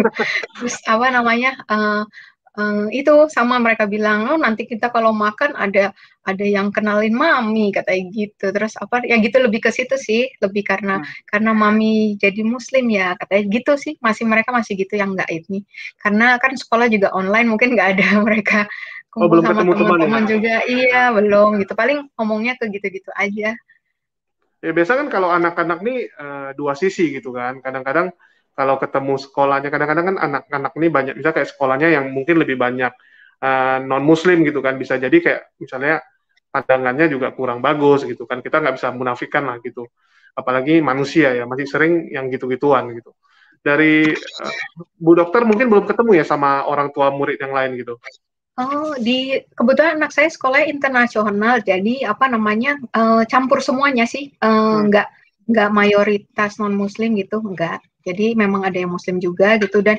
Terus apa namanya, itu sama mereka bilang, oh nanti kita kalau makan ada yang kenalin mami katanya gitu. Terus apa ya gitu, lebih ke situ sih, lebih karena mami jadi muslim ya katanya gitu sih. Mereka masih gitu yang enggak ini. Karena kan sekolah juga online, mungkin nggak ada mereka kumpul sama teman-teman juga. Iya, belum gitu. Paling ngomongnya ke gitu-gitu aja. Ya biasa kan kalau anak-anak nih dua sisi gitu kan. Kadang-kadang kalau ketemu sekolahnya, kadang-kadang kan anak-anak ini banyak, misalnya kayak sekolahnya yang mungkin lebih banyak non-muslim gitu kan. Bisa jadi kayak misalnya pandangannya juga kurang bagus gitu kan. Kita nggak bisa munafikan lah gitu. Apalagi manusia ya, masih sering yang gitu-gituan gitu. Dari Bu Dokter mungkin belum ketemu ya sama orang tua murid yang lain gitu. Oh, kebetulan anak saya sekolahnya internasional, jadi apa namanya, campur semuanya sih, nggak mayoritas non muslim gitu, nggak. Jadi memang ada yang muslim juga gitu, dan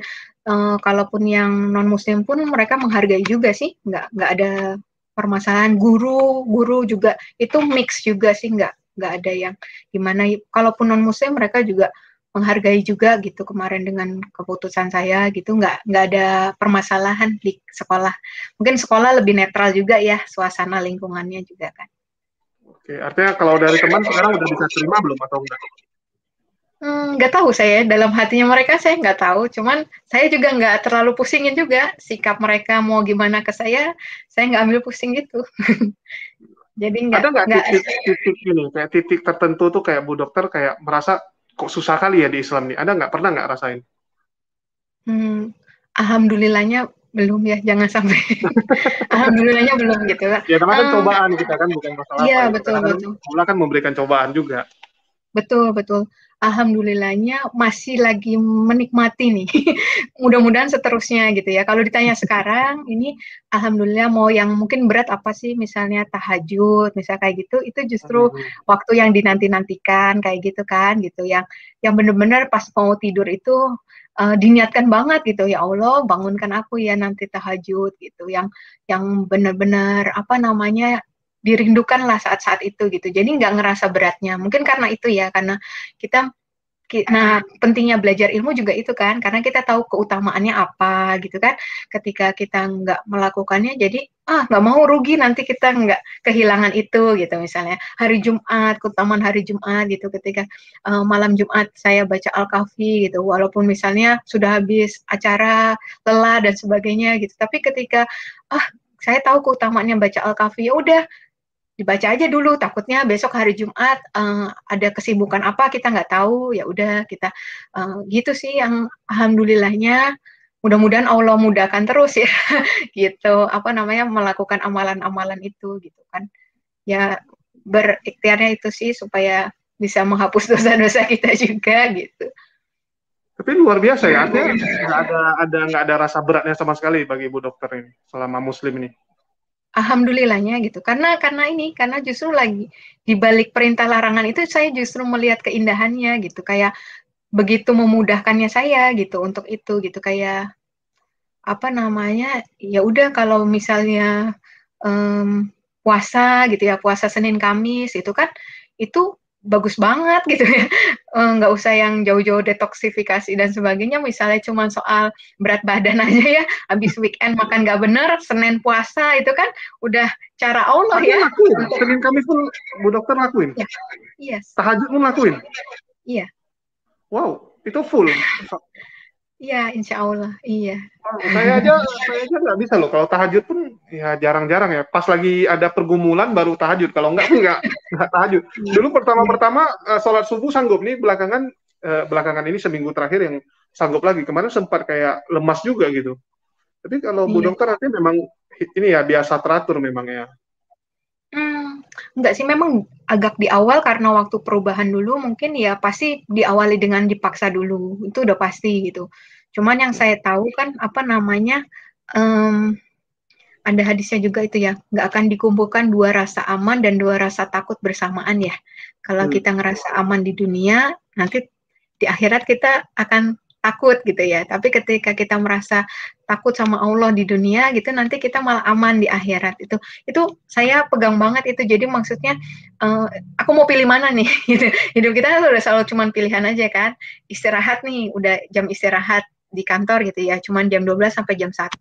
kalaupun yang non muslim pun mereka menghargai juga sih, nggak ada permasalahan. Guru juga itu mix juga sih, nggak ada yang gimana. Kalaupun non muslim mereka juga menghargai juga gitu kemarin dengan keputusan saya gitu, nggak ada permasalahan di sekolah. Mungkin sekolah lebih netral juga ya, suasana lingkungannya juga kan. Oke, artinya kalau dari teman sekarang udah bisa terima belum atau enggak? Nggak tahu saya, dalam hatinya mereka saya nggak tahu, cuman saya juga nggak terlalu pusingin juga sikap mereka mau gimana ke saya nggak ambil pusing gitu. Jadi Ada nggak nggak titik ini, kayak titik tertentu tuh kayak Bu Dokter kayak merasa kok susah kali ya di Islam nih? Ada nggak, pernah nggak rasain? hmm, alhamdulillahnya belum ya, jangan sampai alhamdulillahnya belum gitu lah. Ya karena kan cobaan kita kan, bukan masalah Iya apa gitu. betul Kadang-kadang betul. Allah kan memberikan cobaan juga. Betul, betul. Alhamdulillahnya masih lagi menikmati nih. Mudah-mudahan seterusnya gitu ya. Kalau ditanya sekarang, ini alhamdulillah mau yang mungkin berat apa sih? Misalnya tahajud, misal kayak gitu, itu justru Hmm. waktu yang dinanti-nantikan kayak gitu kan, gitu. Yang benar-benar pas mau tidur itu diniatkan banget gitu. Ya Allah, bangunkan aku ya nanti tahajud gitu. Yang benar-benar apa namanya dirindukan lah saat-saat itu gitu. Jadi nggak ngerasa beratnya. Mungkin karena itu ya, karena kita nah pentingnya belajar ilmu juga itu kan, karena kita tahu keutamaannya apa gitu kan. Ketika kita nggak melakukannya, jadi nggak mau rugi nanti kita nggak kehilangan itu gitu. Misalnya hari Jumat, keutamaan hari Jumat gitu, ketika malam Jumat saya baca Al-Kahfi gitu, walaupun misalnya sudah habis acara lelah dan sebagainya gitu, tapi ketika saya tahu keutamaannya baca Al-Kahfi, ya udah dibaca aja dulu, takutnya besok hari Jumat ada kesibukan apa kita nggak tahu, ya udah kita gitu sih yang alhamdulillahnya, mudah-mudahan Allah mudahkan terus ya gitu, apa namanya, melakukan amalan-amalan itu gitu kan ya, berikhtiarnya itu sih supaya bisa menghapus dosa-dosa kita juga gitu. Tapi luar biasa ya, artinya nggak ada rasa beratnya sama sekali bagi Bu Dokter ini selama Muslim ini. Alhamdulillahnya gitu, karena justru lagi di balik perintah larangan itu saya justru melihat keindahannya gitu, kayak begitu memudahkannya saya gitu untuk itu gitu, kayak apa namanya, ya udah kalau misalnya puasa gitu ya, puasa Senin Kamis itu kan itu bagus banget gitu ya. Nggak usah yang jauh-jauh detoksifikasi dan sebagainya, misalnya cuma soal berat badan aja ya, habis weekend makan nggak bener, Senin puasa itu kan udah cara Allah Tapi ya lakuin, untuk Senin Kamis pun Bu Dokter lakuin, ya, yes, tahajud pun lakuin. iya, Wow, itu full. iya, insya Allah, iya. Wow, saya aja nggak bisa loh. Kalau tahajud pun ya jarang-jarang ya. Pas lagi ada pergumulan baru tahajud. Kalau nggak tahajud. Iya, Dulu iya. pertama-pertama sholat subuh sanggup nih, belakangan ini seminggu terakhir yang sanggup lagi. Kemarin sempat kayak lemas juga gitu. Tapi kalau Bu Iya. Dokter artinya memang ini ya biasa teratur memang ya. Enggak sih, memang agak di awal karena waktu perubahan dulu mungkin ya pasti diawali dengan dipaksa dulu, itu udah pasti gitu. Cuman yang saya tahu kan apa namanya, um, ada hadisnya juga itu ya, nggak akan dikumpulkan dua rasa aman dan dua rasa takut bersamaan ya. Kalau Hmm. kita ngerasa aman di dunia, nanti di akhirat kita akan takut gitu ya. Tapi ketika kita merasa takut sama Allah di dunia gitu, nanti kita malah aman di akhirat. Itu saya pegang banget itu. Jadi maksudnya aku mau pilih mana nih gitu. Hidup kita udah selalu cuman pilihan aja kan. Istirahat nih, udah jam istirahat di kantor gitu ya, cuman jam 12 sampai jam 1.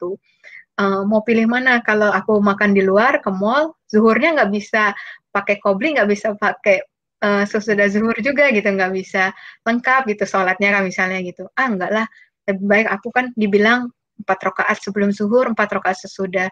Mau pilih mana, kalau aku makan di luar ke mall, zuhurnya nggak bisa pakai kobli, nggak bisa pakai sesudah zuhur juga gitu, nggak bisa lengkap gitu sholatnya kan misalnya gitu. Enggak lah, lebih baik aku kan dibilang 4 rakaat sebelum zuhur, 4 rakaat sesudah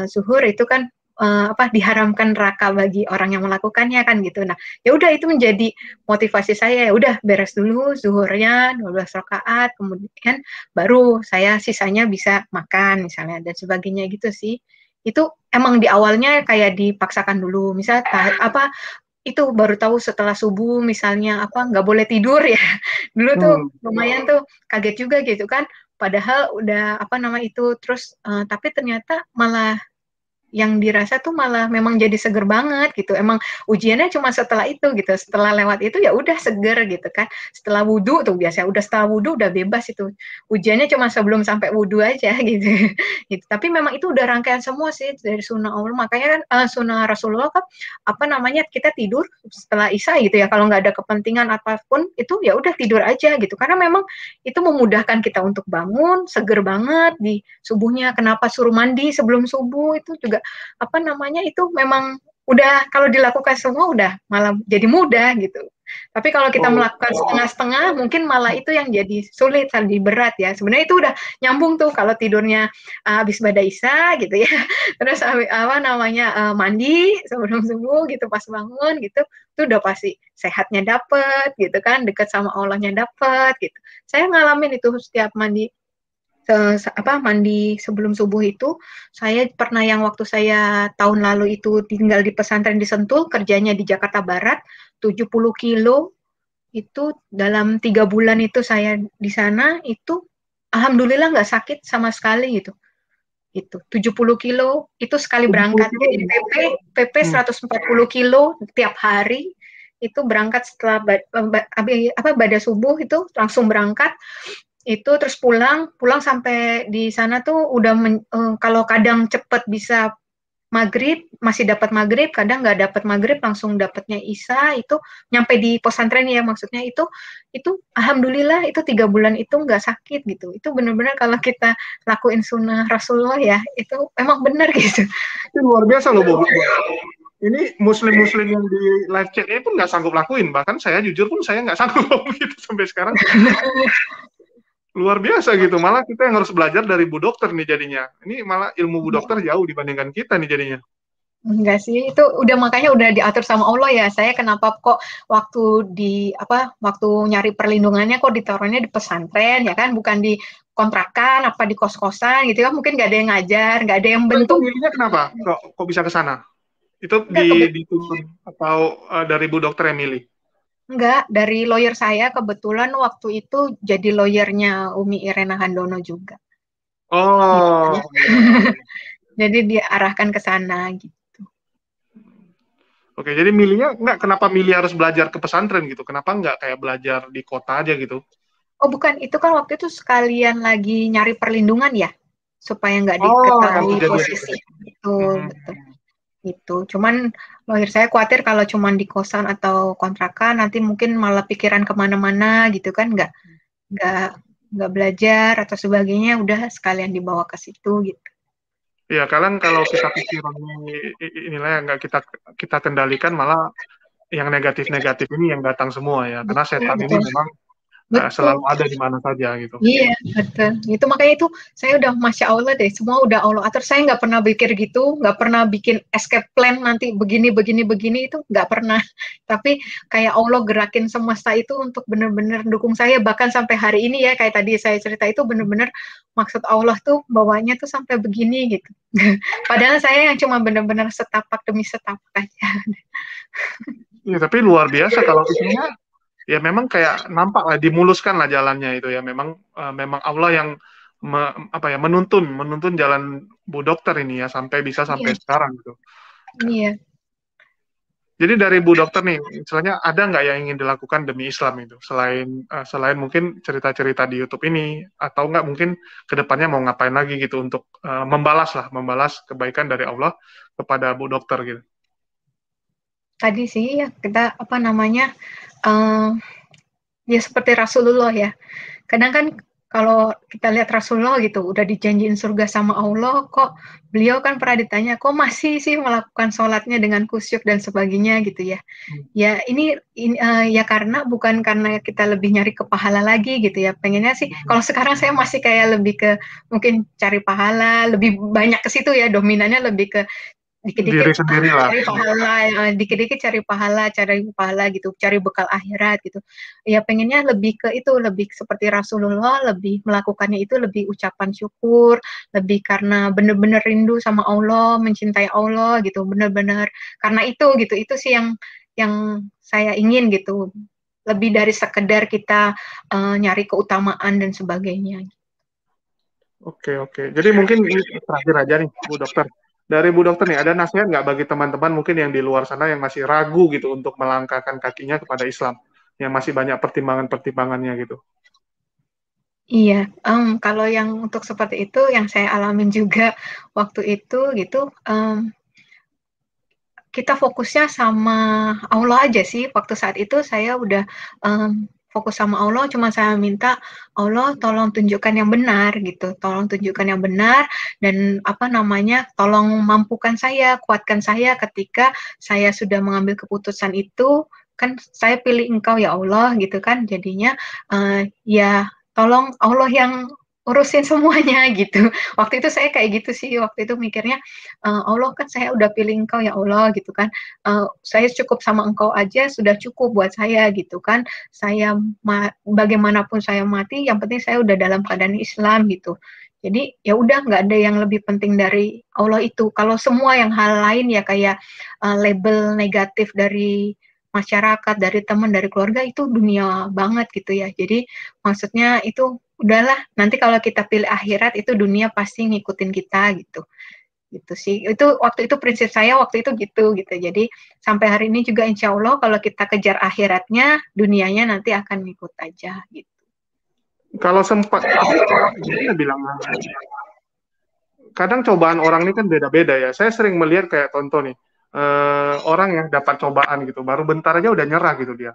zuhur itu kan apa, diharamkan neraka bagi orang yang melakukannya kan gitu. Nah, ya udah itu menjadi motivasi saya, ya udah beres dulu zuhurnya 12 rakaat, kemudian baru saya sisanya bisa makan misalnya dan sebagainya gitu sih. Itu emang di awalnya kayak dipaksakan dulu. Misal apa itu baru tahu setelah subuh misalnya apa nggak boleh tidur ya. Dulu tuh Hmm. lumayan tuh kaget juga gitu kan. Padahal udah apa nama itu terus tapi ternyata malah yang dirasa tuh malah memang jadi seger banget gitu. Emang ujiannya cuma setelah itu gitu. Setelah lewat itu ya udah seger gitu kan. Setelah wudhu tuh biasanya udah setelah wudhu udah bebas itu. Ujiannya cuma sebelum sampai wudhu aja gitu. Gitu. Tapi memang itu udah rangkaian semua sih dari sunnah Allah. Makanya kan sunnah Rasulullah kan apa namanya kita tidur setelah Isya gitu ya. Kalau nggak ada kepentingan apapun itu ya udah tidur aja gitu. Karena memang itu memudahkan kita untuk bangun seger banget di subuhnya. Kenapa suruh mandi sebelum subuh itu juga apa namanya itu memang udah kalau dilakukan semua udah malah jadi mudah gitu. Tapi kalau kita Oh, melakukan setengah-setengah mungkin malah itu yang jadi sulit, lebih berat ya. Sebenarnya itu udah nyambung tuh kalau tidurnya habis pada isya gitu ya. Terus apa namanya mandi sebelum subuh gitu pas bangun gitu. Itu udah pasti sehatnya dapet gitu kan, dekat sama Allahnya dapet gitu. Saya ngalamin itu setiap mandi mandi sebelum subuh itu saya pernah yang waktu saya tahun lalu itu tinggal di pesantren di Sentul kerjanya di Jakarta Barat 70 kilo itu dalam 3 bulan itu saya di sana itu alhamdulillah nggak sakit sama sekali gitu itu 70 kilo itu sekali 70 berangkat kilo. jadi PP Hmm. 140 kilo tiap hari itu berangkat setelah apa pada subuh itu langsung berangkat itu terus pulang sampai di sana tuh udah kalau kadang cepet bisa maghrib masih dapat maghrib kadang nggak dapat maghrib langsung dapatnya isya itu nyampe di pesantren ya maksudnya itu alhamdulillah itu 3 bulan itu nggak sakit gitu itu benar-benar kalau kita lakuin sunnah Rasulullah ya itu emang benar gitu. Itu luar biasa loh, Bu. Ini muslim-muslim yang di live chat ini pun nggak sanggup lakuin. Bahkan saya jujur pun saya nggak sanggup gitu sampai sekarang. Luar biasa gitu. Malah kita yang harus belajar dari Bu Dokter nih jadinya. Ini malah ilmu Bu Dokter jauh dibandingkan kita nih jadinya. Enggak sih, itu udah makanya udah diatur sama Allah ya. Saya kenapa kok waktu nyari perlindungannya kok ditaruhnya di pesantren ya kan, bukan di kontrakan apa di kos-kosan gitu kan. Mungkin nggak ada yang ngajar, nggak ada yang Itu bentuk. milihnya kenapa? Kok bisa ke sana? Itu Enggak, dituntun atau dari Bu Dokter yang milih? enggak, dari lawyer saya kebetulan waktu itu jadi lawyernya Umi Irena Handono juga. Gitu. Oh, Jadi diarahkan ke sana gitu. oke. Jadi milihnya nggak kenapa milih harus belajar ke pesantren gitu? Kenapa nggak kayak belajar di kota aja gitu? Oh bukan, itu kan waktu itu sekalian lagi nyari perlindungan ya, supaya nggak Oh, yang diketahui kejadian itu. posisi. Betul, Hmm. betul. Gitu. Cuman lawyer saya khawatir kalau cuman di kosan atau kontrakan nanti mungkin malah pikiran kemana-mana gitu kan, nggak nggak belajar atau sebagainya, udah sekalian dibawa ke situ gitu. Ya, kalian kalau kita pikiran inilah yang nggak kita kita kendalikan malah yang negatif-negatif ini yang datang semua ya. Karena Betul, setan ini betul. memang Betul. selalu ada di mana saja gitu. Iya, betul. Itu makanya itu saya udah Masya Allah deh, semua udah Allah atur. Saya nggak pernah pikir gitu, nggak pernah bikin escape plan nanti begini, begini, begini, itu nggak pernah. Tapi kayak Allah gerakin semesta itu untuk benar-benar dukung saya, bahkan sampai hari ini ya, kayak tadi saya cerita itu benar-benar maksud Allah tuh bawanya tuh sampai begini gitu. Padahal saya yang cuma benar-benar setapak demi setapak aja. Ya, tapi luar biasa kalau itunya ya memang kayak nampak lah dimuluskan lah jalannya itu ya. Memang Allah yang apa ya menuntun jalan Bu Dokter ini ya sampai bisa sampai Iya, sekarang gitu. iya. Jadi dari Bu Dokter nih, misalnya ada nggak yang ingin dilakukan demi Islam itu selain mungkin cerita-cerita di YouTube ini atau nggak mungkin kedepannya mau ngapain lagi gitu untuk membalas kebaikan dari Allah kepada Bu Dokter gitu. Tadi sih ya kita apa namanya uh, ya seperti Rasulullah ya. Kadang kan kalau kita lihat Rasulullah gitu, udah dijanjiin surga sama Allah, kok beliau kan pernah ditanya, kok masih sih melakukan sholatnya dengan kusyuk dan sebagainya gitu ya. Ya ini ya karena bukan karena kita lebih nyari ke pahala lagi gitu ya. Pengennya sih, kalau sekarang saya masih kayak lebih ke mungkin cari pahala, lebih banyak ke situ ya, dominannya lebih ke Diri dikit-dikit sendiri lah. cari pahala, dikit-dikit cari pahala gitu, cari bekal akhirat gitu. Ya pengennya lebih ke itu, lebih seperti Rasulullah, lebih melakukannya itu lebih ucapan syukur, lebih karena benar-benar rindu sama Allah, mencintai Allah gitu, benar-benar karena itu sih yang saya ingin gitu. Lebih dari sekedar kita nyari keutamaan dan sebagainya. Oke, oke. Jadi mungkin ini terakhir aja nih Bu Dokter. Dari Bu Dokter nih, ada nasihat nggak bagi teman-teman mungkin yang di luar sana yang masih ragu gitu untuk melangkahkan kakinya kepada Islam, yang masih banyak pertimbangan-pertimbangannya gitu? Iya, kalau yang untuk seperti itu yang saya alamin juga waktu itu gitu, kita fokusnya sama Allah aja sih. Waktu saat itu saya udah fokus sama Allah, cuma saya minta Allah tolong tunjukkan yang benar gitu, tolong tunjukkan yang benar dan apa namanya, tolong mampukan saya, kuatkan saya ketika saya sudah mengambil keputusan itu, kan saya pilih Engkau ya Allah gitu kan, jadinya ya tolong Allah yang urusin semuanya gitu. Waktu itu saya kayak gitu sih, waktu itu mikirnya Allah kan saya udah pilih Engkau ya Allah gitu kan, saya cukup sama Engkau aja sudah cukup buat saya gitu kan, saya bagaimanapun saya mati yang penting saya udah dalam keadaan Islam gitu. Jadi ya udah nggak ada yang lebih penting dari Allah itu. Kalau semua yang hal lain ya kayak label negatif dari masyarakat, dari teman, dari keluarga itu dunia banget gitu ya. Jadi maksudnya itu udahlah nanti kalau kita pilih akhirat itu dunia pasti ngikutin kita gitu gitu sih. Itu waktu itu prinsip saya waktu itu gitu. Jadi sampai hari ini juga insya Allah kalau kita kejar akhiratnya, dunianya nanti akan ngikut aja gitu. Kalau sempat, tapi gimana bilangnya? Kadang cobaan orang ini kan beda-beda ya. Saya sering melihat kayak contoh nih, orang yang dapat cobaan gitu, baru bentar aja udah nyerah gitu dia.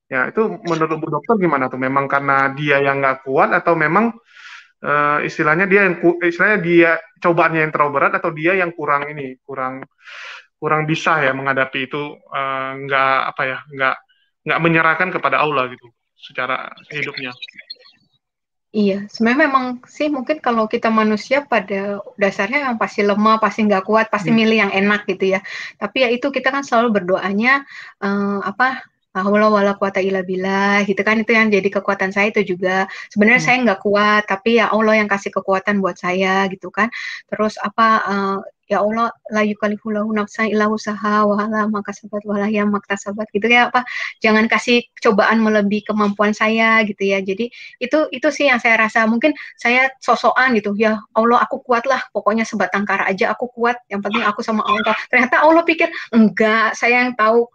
Ya itu menurut Bu Dokter gimana tuh? Memang karena dia yang nggak kuat atau memang istilahnya dia yang istilahnya dia cobaannya yang terlalu berat atau dia yang kurang ini kurang kurang bisa ya menghadapi itu, nggak apa ya nggak menyerahkan kepada Allah gitu secara hidupnya. Iya, sebenarnya memang sih mungkin kalau kita manusia pada dasarnya yang pasti lemah, pasti nggak kuat, pasti Hmm. milih yang enak gitu ya. Tapi ya itu kita kan selalu berdoanya apa haula wala quwata illa billah gitu kan itu yang jadi kekuatan saya itu juga. Sebenarnya Hmm. saya nggak kuat, tapi ya Allah yang kasih kekuatan buat saya gitu kan. Terus apa ya Allah la yukallifu lahu nafsan illa usaha wa hala makasabat wa la maktasabat gitu ya apa jangan kasih cobaan melebihi kemampuan saya gitu ya. Jadi itu sih yang saya rasa mungkin saya sosokan gitu ya Allah aku kuat lah pokoknya sebatang kara aja aku kuat yang penting aku sama Allah ternyata Allah pikir enggak saya yang tahu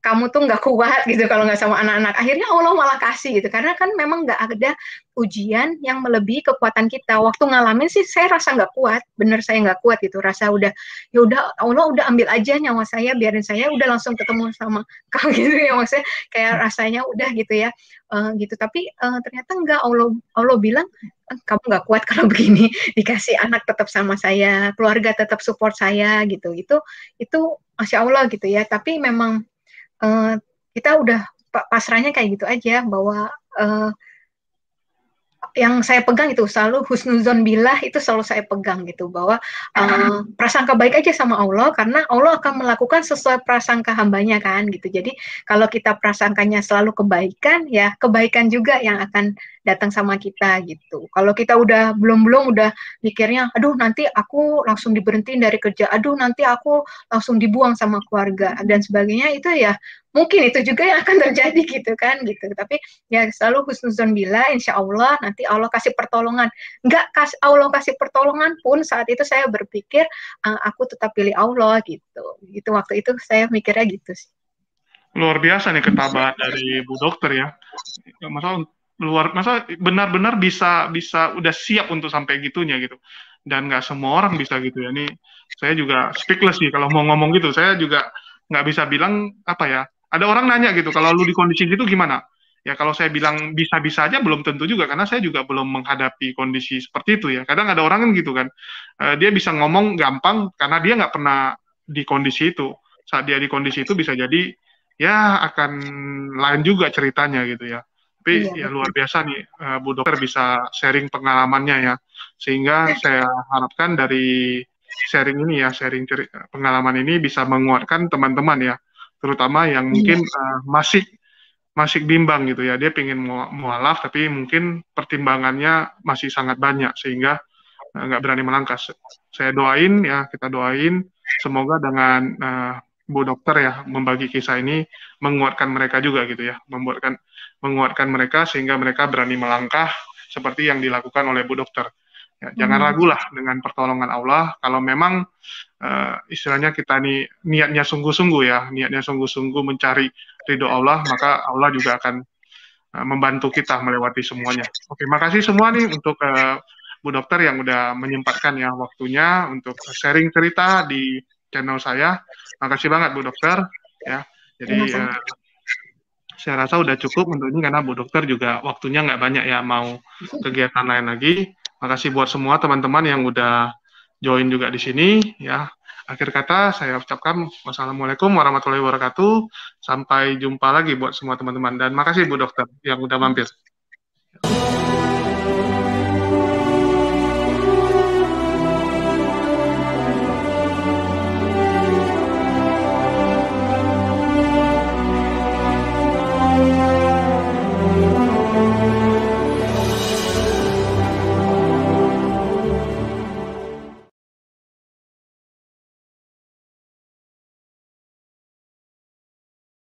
kamu tuh nggak kuat gitu kalau nggak sama anak-anak akhirnya Allah malah kasih gitu karena kan memang nggak ada ujian yang melebihi kekuatan kita waktu ngalamin sih saya rasa nggak kuat bener saya nggak kuat gitu rasa udah ya udah Allah udah ambil aja nyawa saya biarin saya udah langsung ketemu sama kau gitu ya maksudnya kayak rasanya udah gitu ya gitu tapi ternyata enggak Allah bilang kamu nggak kuat kalau begini dikasih anak tetap sama saya keluarga tetap support saya gitu itu masya Allah gitu ya tapi memang uh, kita udah pasrahnya kayak gitu aja bahwa uh, yang saya pegang itu selalu husnuzon billah itu selalu saya pegang gitu bahwa prasangka baik aja sama Allah karena Allah akan melakukan sesuai prasangka hambanya kan gitu jadi kalau kita prasangkanya selalu kebaikan ya kebaikan juga yang akan datang sama kita gitu kalau kita udah belum udah mikirnya aduh nanti aku langsung diberhentiin dari kerja aduh nanti aku langsung dibuang sama keluarga dan sebagainya itu ya mungkin itu juga yang akan terjadi gitu kan gitu tapi ya selalu husnuzon bila insya Allah nanti Allah kasih pertolongan nggak Allah kasih pertolongan pun saat itu saya berpikir aku tetap pilih Allah gitu gitu waktu itu saya mikirnya gitu sih. Luar biasa nih ketabahan dari Bu Dokter ya. Masa benar-benar bisa bisa udah siap untuk sampai gitunya gitu. Dan nggak semua orang bisa gitu ya. Ini saya juga speechless sih kalau mau ngomong gitu. Saya juga nggak bisa bilang apa ya. Ada orang nanya gitu, kalau lu di kondisi gitu gimana? Ya kalau saya bilang bisa-bisa aja belum tentu juga karena saya juga belum menghadapi kondisi seperti itu ya. Kadang ada orang kan gitu kan. Dia bisa ngomong gampang karena dia nggak pernah di kondisi itu. Saat dia di kondisi itu bisa jadi ya akan lain juga ceritanya gitu ya. Tapi Iya ya betul. luar biasa nih Bu Dokter bisa sharing pengalamannya ya. Sehingga saya harapkan dari sharing ini ya, sharing pengalaman ini bisa menguatkan teman-teman ya. Terutama yang Iya. mungkin masih masih bimbang gitu ya. Dia ingin mualaf tapi mungkin pertimbangannya masih sangat banyak sehingga nggak berani melangkah. Saya doain ya, kita doain semoga dengan Bu Dokter ya membagi kisah ini menguatkan mereka juga gitu ya, menguatkan mereka sehingga mereka berani melangkah seperti yang dilakukan oleh Bu Dokter. Ya, jangan ragulah dengan pertolongan Allah. Kalau memang istilahnya kita nih niatnya sungguh-sungguh ya, niatnya sungguh-sungguh mencari ridho Allah, maka Allah juga akan membantu kita melewati semuanya. Oke, makasih semua nih untuk Bu Dokter yang udah menyempatkan ya waktunya untuk sharing cerita di channel saya. Makasih banget Bu Dokter ya. Jadi saya rasa udah cukup untuk ini karena Bu Dokter juga waktunya nggak banyak ya, mau kegiatan lain lagi. Makasih buat semua teman-teman yang udah join juga di sini ya. Akhir kata saya ucapkan wassalamualaikum warahmatullahi wabarakatuh. Sampai jumpa lagi buat semua teman-teman dan makasih Bu Dokter yang udah mampir.